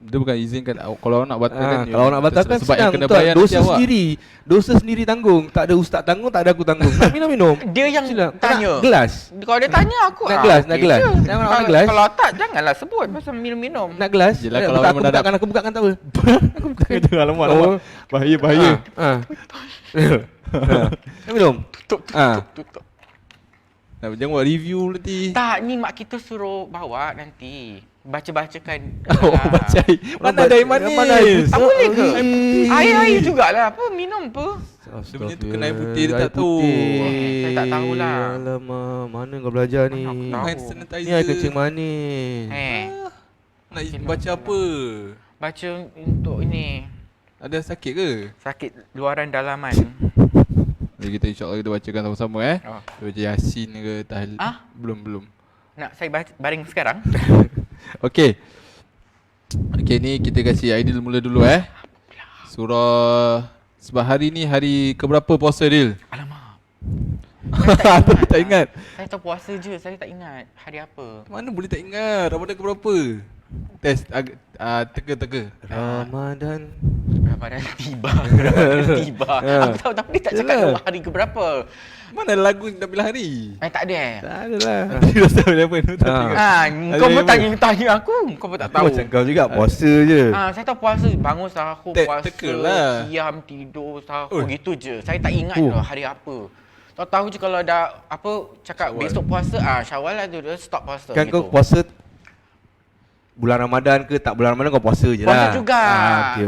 Dia bukan izinkan. Kalau nak batalkan, kalau nak batalkan sebab senang, yang kena bayar dosa sendiri. Dosa sendiri tanggung. Tak ada ustaz tanggung, tak ada aku tanggung. Nak minum. Dia yang tanya. Nak gelas. Kalau dia tanya aku, nak gelas, nak gelas. Nak gelas. Kalau tak, janganlah sebut pasal minum-minum. Nak gelas. Yelah, kalau aku bukakan tak apa. Aku bukakan. Alamak. Bahaya. Nak minum. Tutup. Nak jangan buat review nanti. Tak, ni mak kita suruh bawa nanti. Baca-bacakan. Baca air. Mana ada air manis? Tak boleh ke? Air jugalah. Apa minum apa? Dia punya tu kena air putih, dia tak tahu. Saya tak tahulah. Alamak, mana kau belajar ni? Hand sanitizer. Ni air kencing manis. Nak baca apa? Baca untuk ini. Ada sakit ke? Sakit luaran dalaman. Jadi kita insyaAllah kita bacakan sama-sama Kita baca Yasin ke tahlil. Belum. Nak saya baring sekarang? Okey, ni kita kasih Aidil mula dulu Surah. Sebab hari ni hari keberapa puasa Aidil? Alamak. Tak ingat. Saya tahu puasa je, saya tak ingat hari apa. Mana boleh tak ingat? Ramadan keberapa? Test teka. Ramadan tiba. Aku tahu tapi dia tak cakap hari keberapa. Mana lagu nak bilang hari? Tak ada Tak ada lah. Dia dah tahu apa tu. Kau pun tanya aku, kau pun tak tahu. Macam kau juga puasa je. Saya tahu puasa bangun sahur, puasa, teka lah. siam, tidur, sahur gitu je. Saya tak ingat dah hari apa. Tahu je kalau dah cakap Syawal. Besok puasa, Syawal lah tu dia stop puasa Kan gitu. kau puasa bulan Ramadan ke tak bulan Ramadan kau puasa je lah. Puasa juga.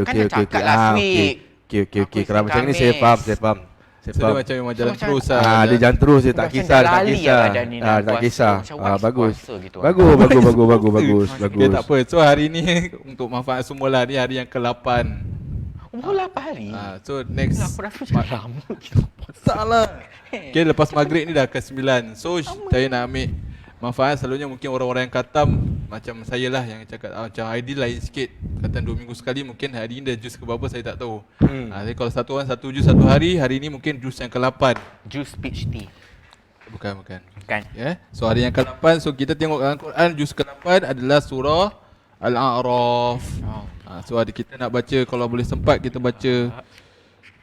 Kan dah cakap last week. Okey. Kalau macam ni saya faham. So dia macam memang jalan macam- terus lah. Dia jalan terus dia tak Macam kisah, dah tak lali kisah. lah badan ni nak Tak puasa. kisah. Macam what's Bagus. puasa gitu. Bagus. Okay, tak apa. So hari ni untuk manfaat semua lah, ni hari yang ke-8. Oh, 8 hari. So next Aku rasa macam lama kita puasa. tak lah. Okay, lepas maghrib ni dah ke-9. So saya nak ambil manfaat. Selalunya mungkin orang-orang yang khatam macam saya lah yang cakap macam ideal lain sikit. Khatam 2 minggu sekali, mungkin hari ni dah jus ke berapa saya tak tahu. Jadi kalau satu orang satu jus satu hari, hari ni mungkin jus yang ke-8. Juice peach tea. Bukan. Kan? Yeah. So hari yang ke-8, so kita tengok dalam Quran juz ke-8 adalah surah Al-A'raf. So ada kita nak baca, kalau boleh sempat kita baca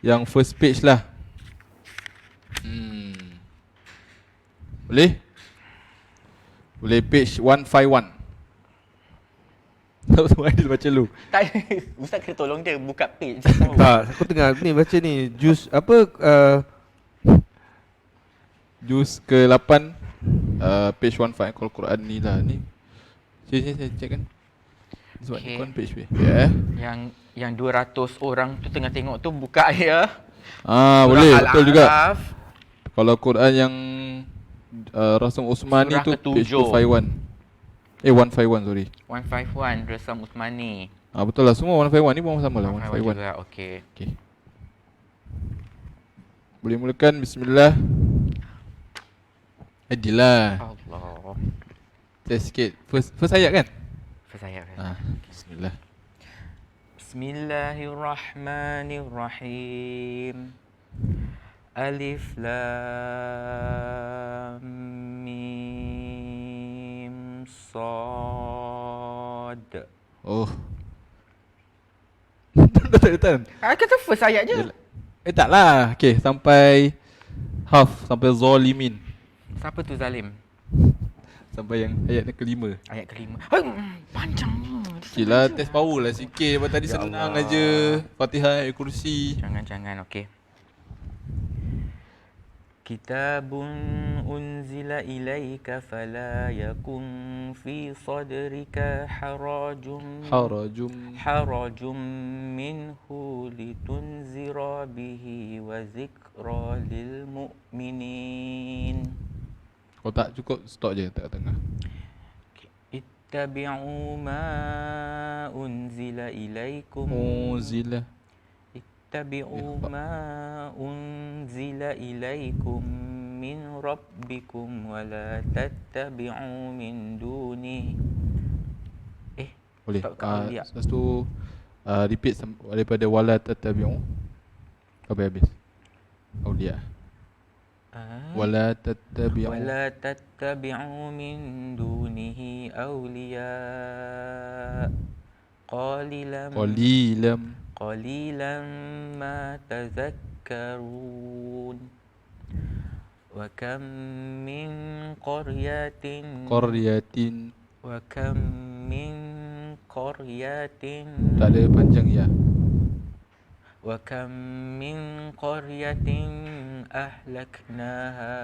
yang first page lah. Boleh? Boleh page 151. Tak tahu Aidil baca dulu. Tak, Ustaz kena tolong dia buka page. Tahu. Tak, aku tengah ni baca ni jus apa Juz ke-8 page 15 kalau Quran ni lah ni. Saya check kan. Sebab Okay. Quran page ni. Ya. Yang 200 orang tu tengah tengok tu buka ya. Boleh, betul juga. Al-A'raf. Kalau Quran yang Rasam Osmani Surah tu page ke-7. 251. 151 sorry. 151 Rasam Usmani. Betul lah, semua 151 ni pun sama lah, 151 151. juga, okey. Okay. Boleh mulakan, bismillah. Adilah. Allah. Test sikit. First ayat kan? First ayat. Bismillah. Bismillahirrahmanirrahim. Alif Lam Mim Sad. Oh. Tak. Kata first ayat je. Tak lah. Okay, sampai half, sampai zalimin. Siapa tu zalim? Sampai yang ayat yang kelima. Ayat kelima. Panjangnya. Okay lah, test power lah sikit. Lepas tadi senang aja. Fatihah, ayat kursi. Jangan, okey. Kitabun unzila ilaika fala yakun fi sadrika harajum minhu litunzira bihi wa zikra lil mu'minin. Kalau tak cukup, stop je tak tengah. Ittabi'u ma unzila ilaikum. Muzila. Ittabi'u ma unzila ilaikum min rabbikum wa la tattabi'u min duni. Boleh. Tak kat Aulia. Lepas tu repeat daripada wala tatabi'u sampai habis. Aulia. Wala tattabi'u. Wala tattabi'u min dunihi awliya. Qalilan ma tazakkarun. Wa kam min qaryatin tak ada panjang ya. وكم من قرية أهلكناها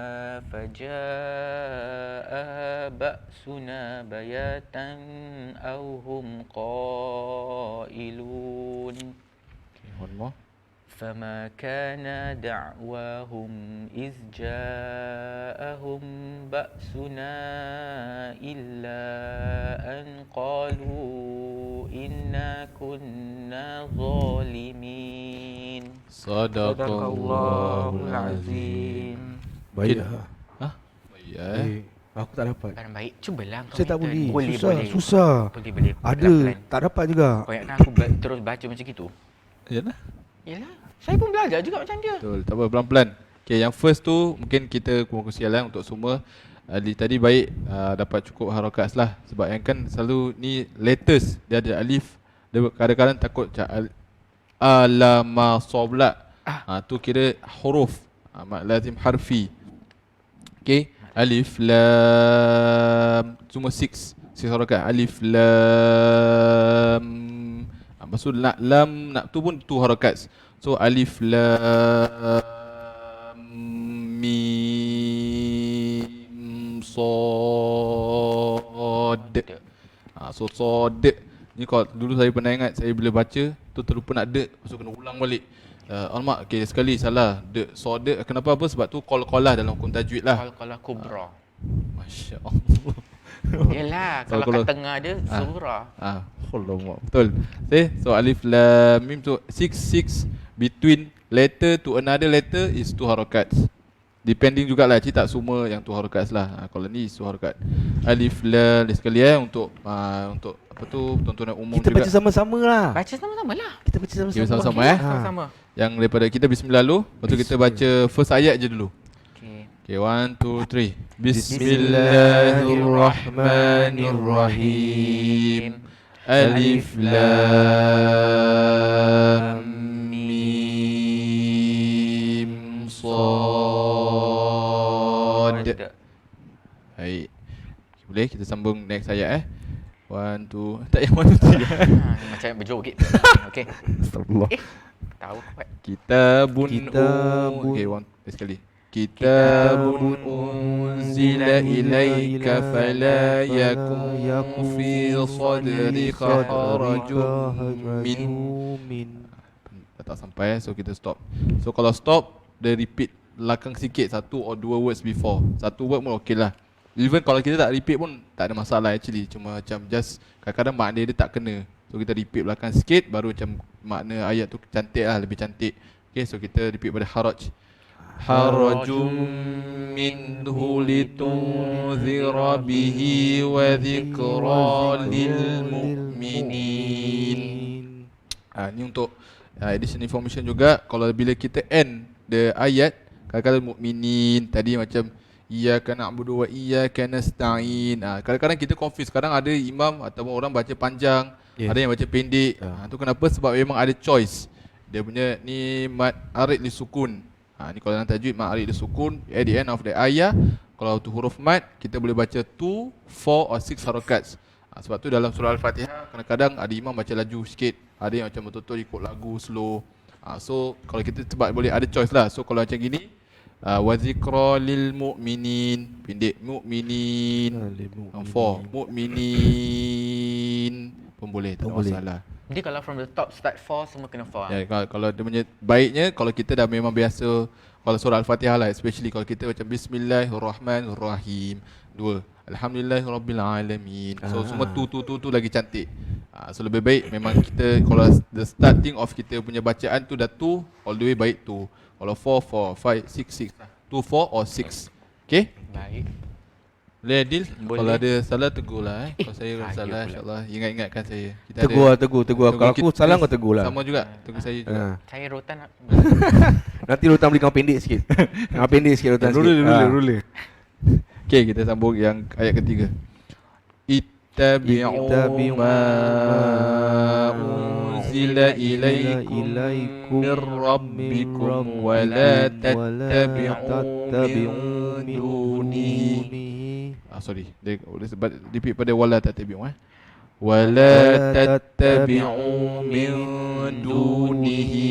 فجاءها بأسنا بياتا أو هم قائلون فما كان دعواهم إذ جاءهم بأسنا إلا أن قالوا إنا كنا ظالمين. صدق الله العظيم. baik. Baik. Aku tak dapat. Barang baik, cubalah kau. Saya tak boleh. Boleh. Susah. Boleh. Ada, Pelan-pelan. tak dapat juga. Kau ingatkan aku terus baca macam gitu? Yalah. Yalah. Saya pun belajar juga macam dia. Betul, tak apa, pelan-pelan. Okay, yang first tu mungkin kita kongsi lah untuk semua. Tadi baik dapat cukup harakat lah. Sebab yang kan selalu ni letters, dia ada alif. Dia kadang-kadang takut macam alama sobla. Tu kira huruf, lazim harfi. Okay, alif lam, cuma 6 harakat. Alif lam. Maksud lam nak tu pun 2 harakat. So alif lam mim sad. So sad ni kalau dulu saya pernah ingat, saya bila baca tu terlupa nak de, so kena ulang balik. Alamak, okay, sekali salah. De, sad. Kenapa? Apa? Sebab tu qalqalah dalam hukum tajwid lah. Qalqalah kubra. Masya Allah. Yelah, kalau kat tengah dia surah. Alamak, betul. Okay, so alif lam mim tu 6 between letter to another letter is 2 harakat. Depending jugalah, cik tak semua yang 2 harakat lah. Kalau ni is 2 harakat. Alif lam sekali untuk apa tu tontonan umum kita juga. Kita baca sama-sama lah. Baca sama-sama lah. Kita baca sama-sama. Kita sama-sama Sama-sama. Yang daripada kita bismillah dulu, lepas tu kita baca first ayat je dulu. Okay, 1, 2, 3. Bismillahirrahmanirrahim. Alif lam mim sad. Baik. Boleh kita sambung next ayat 1, 2. Tak yang 1, 2, 3. Macam berjoget. Okey. Astagfirullah. Tahu kuat. Kitabun okay, sekali. Kitabun unzila ilaika fala yakun fi sadrika harajun min. Tak sampai, so kita stop. So kalau stop, dia repeat belakang sikit 1 or 2 words before. 1 word pun okey lah. Even kalau kita tak repeat pun tak ada masalah actually. Cuma macam just kadang-kadang makna dia tak kena. So kita repeat belakang sikit, baru macam makna ayat tu cantik lah, lebih cantik. Okay, so kita repeat pada haraj. Harajum minhu litunzira bihi wa dhikra lil mu'minin. Ni untuk additional information juga. Kalau bila kita end the ayat, kadang-kadang mukminin tadi macam iyyaka na'budu wa iyyaka nasta'in. Kadang-kadang kita confuse. Kadang ada imam ataupun orang baca panjang, ada yang baca pendek. Tu kenapa? Sebab memang ada choice. Dia punya ni mad arid li sukun. Ni kalau dalam tajwid mad arid li sukun at the end of the ayah. Kalau tu huruf mad, kita boleh baca 2, 4 or 6 harakat. Sebab tu dalam surah Al-Fatihah kadang-kadang ada imam baca laju sikit, ada yang macam betul-betul ikut lagu slow. So kalau kita sebab boleh ada choice lah. So kalau macam gini, wa zikra lil mu'minin, pendek mu'minin. 4 mu'minin pun boleh, tak ada masalah. Jadi kalau from the top start 4, semua kena 4. Ya, kalau dia punya baiknya kalau kita dah memang biasa, kalau surah Al-Fatihah lah, especially kalau kita macam Bismillahirrahmanirrahim 2, Alhamdulillahirabbil alamin. So semua tu lagi cantik. So lebih baik memang kita kalau the starting of kita punya bacaan tu dah 2 all the way baik tu. Kalau 4, 5, 6 lah. 2, 4 or 6. Okay? Baik. Boleh Adil? Boleh. Kalau ada salah tegur lah Kalau saya salah insyaAllah ingatkan saya. Kita Tegur. Kalau aku salah kau tegur lah. Sama juga, tegur saya juga. Saya rotan. Nanti rotan beli kau pendek sikit. Kau pendek sikit rotan sikit. Ruler. Okay, kita sambung yang ayat ketiga. Ittabi'u ma unzila ilaikum min rabbikum wa la tattabi'u min dunihi. Sorry, dia sebab repeat pada wala tattabi'u wala tattabi'u min dunihi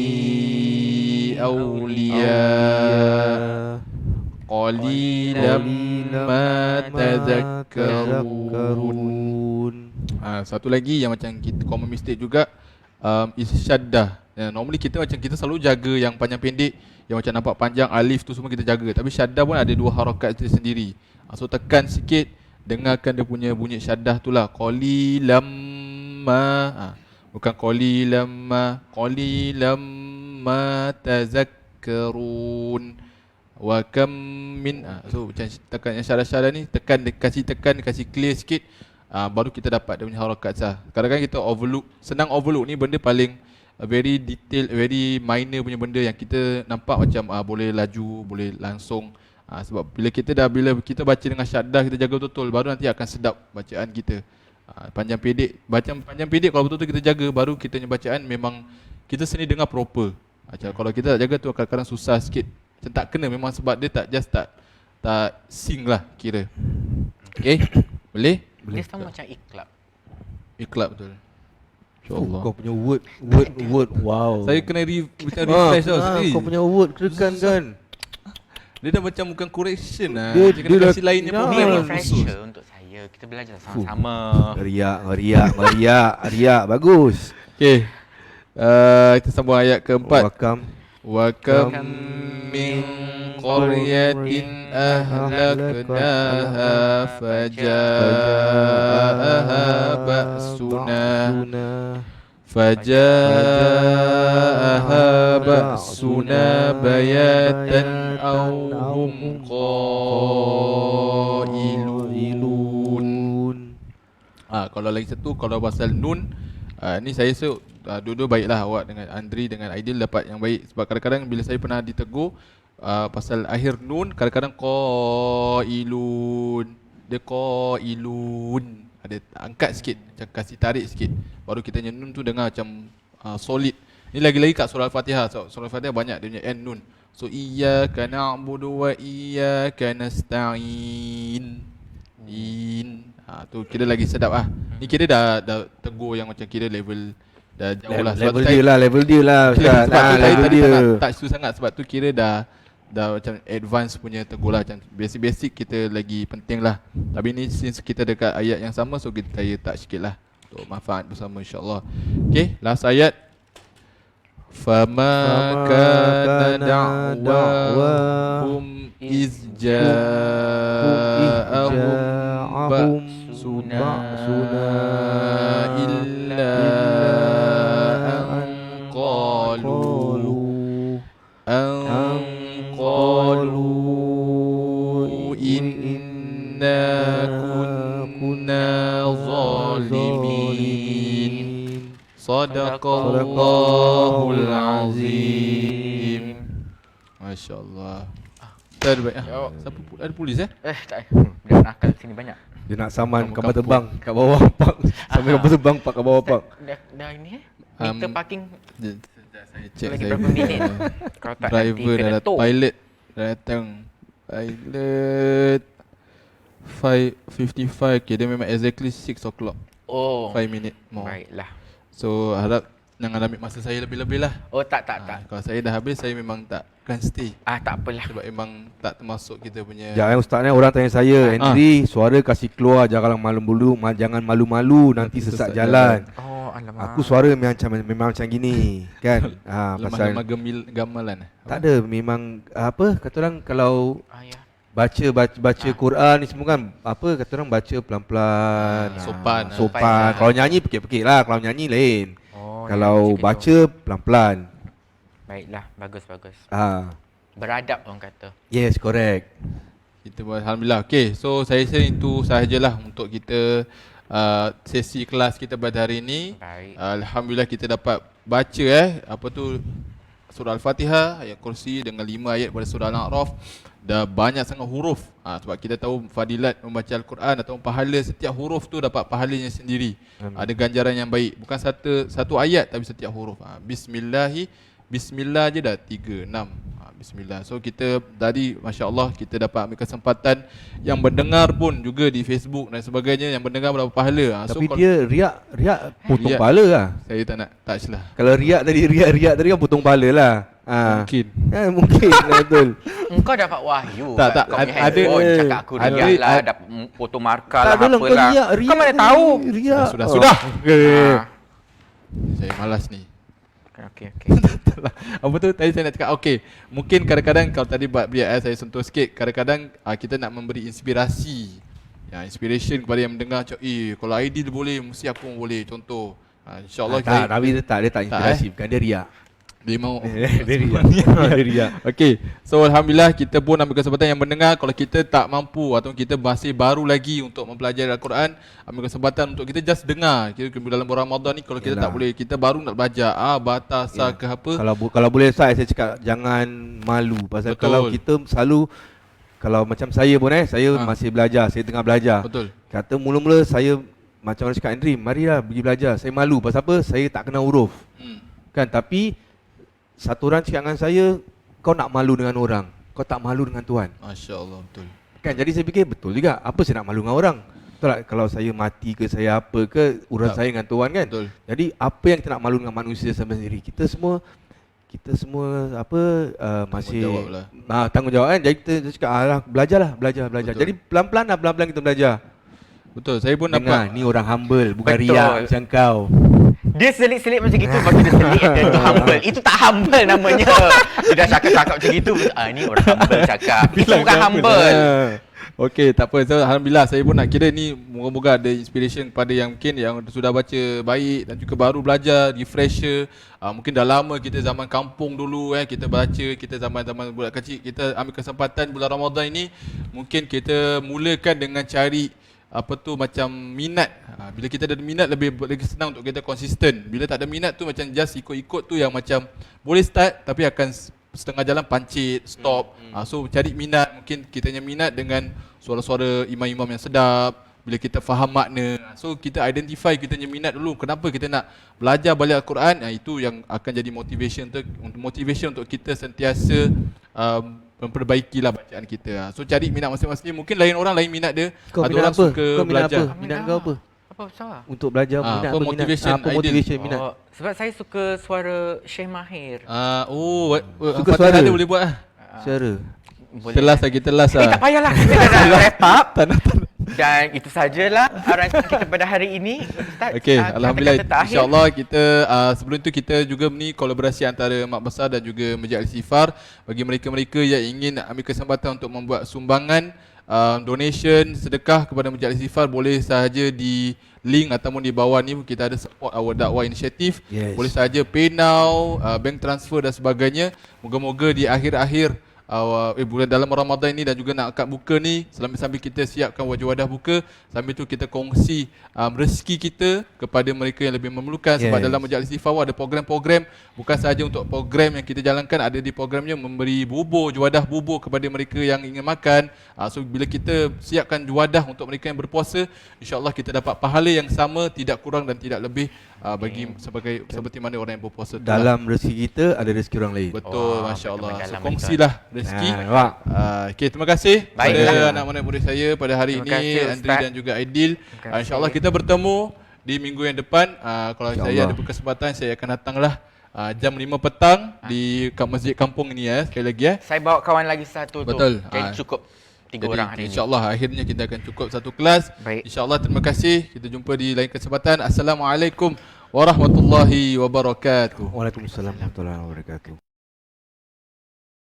awliya qalilan ma tadhakkarun. Satu lagi yang macam kita common mistake juga, is syaddah. Normally kita macam kita selalu jaga yang panjang pendek, yang macam nampak panjang alif tu semua kita jaga. Tapi syaddah pun ada 2 harakat dia sendiri. So tekan sikit, dengarkan dia punya bunyi syaddah tu lah. Qalilam ma, bukan qalilam ma tazakkarun. Wa kam min. So macam tekan yang syaddah-syaddah ni, tekan kasih clear sikit. Baru kita dapat dia punya harakat sah. Kadang-kadang kita overlook, senang overlook ni benda paling very detail, very minor punya benda yang kita nampak macam boleh laju, boleh langsung. Sebab bila kita baca dengan syaddah, kita jaga betul-betul, baru nanti akan sedap bacaan kita. Panjang pendek kalau betul-betul kita jaga, baru kita punya bacaan memang kita sendiri dengar proper. Kalau kita tak jaga tu kadang-kadang susah sikit. Macam tak kena memang sebab dia tak tak sing lah kira. Okay, boleh? Dia sama macam iklab. Ikhlas betul. InsyaAllah. Kau punya word, wow. Saya kena macam refresh tau sendiri. Kau punya word kena kan. Dia dah macam bukan correction lah. Dia Dia kena kasi lainnya dah- Dia problem. refresher untuk saya. Kita belajar sama-sama. Riak, bagus. Okay, kita sambung ayat keempat. Wa kam min qaryatin ahlaknaha fajaaha ba'suna bayatan aw hum qailun. Kalau lagi satu, kalau pasal nun, ni saya rasa dua-dua baiklah awak dengan Andri dengan Aidil dapat yang baik. Sebab kadang-kadang bila saya pernah ditegur pasal akhir nun, kadang-kadang qailun, dia qailun, ada angkat sikit, macam kasih tarik sikit, baru kita punya nun tu dengar macam solid. Ni lagi-lagi kat surah Al-Fatihah. Surah Al-Fatihah banyak dia punya end nun. So iyyaka na'budu wa iyyaka nasta'in. Tu kira lagi sedap ah. Ni kira dah tegur yang macam kira level dah jauh lah. Level dia lah Ustaz. Sebab tu saya Level tadi dia. tak nak touch tu sangat. Sebab tu kira dah macam advance punya tegur lah. Macam basic-basic kita lagi penting lah. Tapi ni since kita dekat ayat yang sama, so saya touch sikit lah untuk manfaat bersama insyaAllah. Okay, last ayat. Fama kana da'wahum iz ja'ahum ba'suna illa an qalu inna kunna zalimin. Sadaqallahul azim. Masya-Allah. Dah baik ah. Siapa ada polis Tak. Dia nakal sini banyak. Dia nak saman kapal Kampung. terbang kat bawah park. Sampai kapal terbang park kat bawah park. Dah ini meter parking Saya check lagi saya berapa punya minit? Kalau tak driver nanti dah kena datang, tow. pilot dah datang. Pilot 5:55. Okay, dia memang exactly 6 o'clock. Oh. 5 minit more. Baiklah. So harap jangan ambil masa saya lebih-lebih lah. Oh tak. Kalau saya dah habis, saya memang takkan stay. Tak apalah. Sebab memang tak termasuk kita punya. Jangan Ustaz ni, orang tanya saya, Henry, suara kasih keluar, jangan malu-malu, nanti sesak jalan. Oh alamak. Aku suara memang macam gini, kan? Pasal Lemah-lemah gamelan. tak ada, memang apa kata orang kalau Ya. baca Quran ni semua kan, apa kata orang baca pelan-pelan, Sopan. sopan. Kalau nyanyi pekik-pekik lah, kalau nyanyi lain. Oh, Kalau macam baca itu. pelan-pelan. Baiklah, bagus. Ah, Beradab orang kata. yes, correct. Kita buat alhamdulillah. Okey, so saya rasa itu sahajalah untuk kita sesi kelas kita pada hari ini. Baik. Alhamdulillah kita dapat baca apa tu surah Al-Fatihah, ayat kursi dengan 5 ayat pada surah Al-A'raf. Dah banyak sangat huruf. Sebab kita tahu fadilat membaca Al-Quran atau pahala setiap huruf tu dapat pahalanya sendiri. Ada ganjaran yang baik. Bukan satu ayat tapi setiap huruf. Bismillah je dah 3, 6. Bismillah. So kita tadi masya-Allah kita dapat ambil kesempatan yang mendengar pun juga di Facebook dan sebagainya, yang mendengar berapa pahala. Tapi dia riak potong Riak. kepala lah. Saya tak nak touch lah. Kalau riak tadi kan potong kepala lah. Mungkin. Mungkin lah, betul. Engkau dapat wahyu. Tak, kat tak, kau punya ada- handphone, cakap aku ada- riak lah, ada- dapat foto markah Tak lah, adalah kau apalah. riak Kau mana tahu? Riak. Sudah. Ah. Saya malas ni. Okey. Apa tu tadi saya nak cakap, okey, mungkin kadang-kadang kalau tadi biar saya sentuh sikit, kadang-kadang kita nak memberi inspirasi, inspiration kepada yang mendengar, macam kalau Aidil boleh, mesti aku pun boleh, contoh. InsyaAllah Tak, tapi dia tak inspirasi, bukan dia riak. dia mau. Dia riak. Dia riak. Okey, so alhamdulillah kita pun ambil kesempatan yang mendengar. Kalau kita tak mampu atau kita masih baru lagi untuk mempelajari Al-Quran, ambil kesempatan untuk kita just dengar. Kira dalam bulan Ramadan ni kalau kita Yalah. tak boleh, kita baru nak belajar batas ke apa. Kalau boleh saya cakap jangan malu pasal Betul. kalau kita selalu kalau macam saya pun saya masih belajar, saya tengah belajar. Betul. Kata mula-mula saya macam orang cakap, Andri, marilah pergi belajar. Saya malu pasal apa? Saya tak kenal huruf. Kan, tapi satu orang cakap dengan saya, kau nak malu dengan orang. kau tak malu dengan Tuhan. Masya-Allah, betul. Kan, jadi saya fikir betul juga. Apa saya nak malu dengan orang? Betul tak? Kalau saya mati ke, saya apa ke, urusan saya dengan Tuhan kan. Betul. Jadi apa yang kita nak malu dengan manusia sampai sendiri? Kita semua masih tanggungjawab kan. Jadi kita cakap belajar. Jadi pelan-pelan kita belajar. Betul. Saya pun Dengar, dapat ni orang humble, bukan Betul. riak macam kau. Dia selit-selit macam gitu, bagi dia selit dia tu humble. Itu tak humble namanya. Dia dah cakap-cakap macam gitu. Ni orang humble cakap. Itu bukan humble. Okey, tak apa. So, alhamdulillah saya pun nak kira ni moga-moga ada inspiration kepada yang mungkin yang sudah baca baik dan juga baru belajar, refresher. Mungkin dah lama kita zaman kampung dulu kita baca, kita zaman-zaman budak kecil, kita ambil kesempatan bulan Ramadan ini mungkin kita mulakan dengan cari macam minat. Bila kita ada minat lebih senang untuk kita konsisten. Bila tak ada minat tu macam just ikut-ikut tu yang macam boleh start tapi akan setengah jalan pancit, stop. So cari minat, mungkin kitanya minat dengan suara-suara imam-imam yang sedap. Bila kita faham makna, so kita identify kitanya minat dulu. Kenapa kita nak belajar balik Al-Quran? Itu yang akan jadi motivation untuk kita sentiasa memperbaikilah bacaan kita. So cari minat masing-masing. Mungkin lain orang lain minat dia. Kau ada minat orang apa? suka Kau minat belajar. apa? Minat kau apa? Apa salah? Untuk belajar minat apa? motivation, Minat? Apa motivation minat? Sebab saya suka suara Syekh Mahir. Suka suara? Ada boleh buat lah. Suara. Kita las lah. Tak payahlah, kita dah wrap up. Dan itu sajalah rancangan kita pada hari ini. Ustaz, Okey, alhamdulillah. kata-kata terakhir. InsyaAllah kita sebelum itu kita juga ni kolaborasi antara Mak Besar dan juga Masjid Al-Sifar. Bagi mereka-mereka yang ingin ambil kesempatan untuk membuat sumbangan, donation, sedekah kepada Masjid Al-Sifar, boleh sahaja di link ataupun di bawah ni kita ada support our dakwah initiative. Boleh sahaja pay now, bank transfer dan sebagainya. Moga-moga di akhir-akhir bulan dalam Ramadan ini dan juga nak akad buka ni, sambil kita siapkan wadah-wadah buka, sambil tu kita kongsi rezeki kita kepada mereka yang lebih memerlukan. Sebab dalam Masjid Al-Sifar ada program-program, bukan sahaja untuk program yang kita jalankan, ada di programnya memberi bubur, juadah bubur kepada mereka yang ingin makan. So bila kita siapkan juadah untuk mereka yang berpuasa, insya-Allah kita dapat pahala yang sama, tidak kurang dan tidak lebih bagi seperti mana orang yang berpuasa. Dalam rezeki kita ada rezeki orang lain. Betul, masya-Allah. So kongsilah rezeki. Okey, terima kasih Baiklah. kepada anak-anak murid saya pada hari Terima ini, kasih, Andri Ustaz. dan juga Aidil. InsyaAllah kita bertemu di minggu yang depan. Kalau saya ada berkesempatan, saya akan datanglah jam 5 petang di masjid kampung ni sekali lagi Saya bawa kawan lagi satu. Betul. Tu. Jadi cukup 3 orang hari ini. InsyaAllah akhirnya kita akan cukup satu kelas. Baik. InsyaAllah, terima kasih. Kita jumpa di lain kesempatan. Assalamualaikum warahmatullahi wabarakatuh. Waalaikumsalam warahmatullahi wabarakatuh.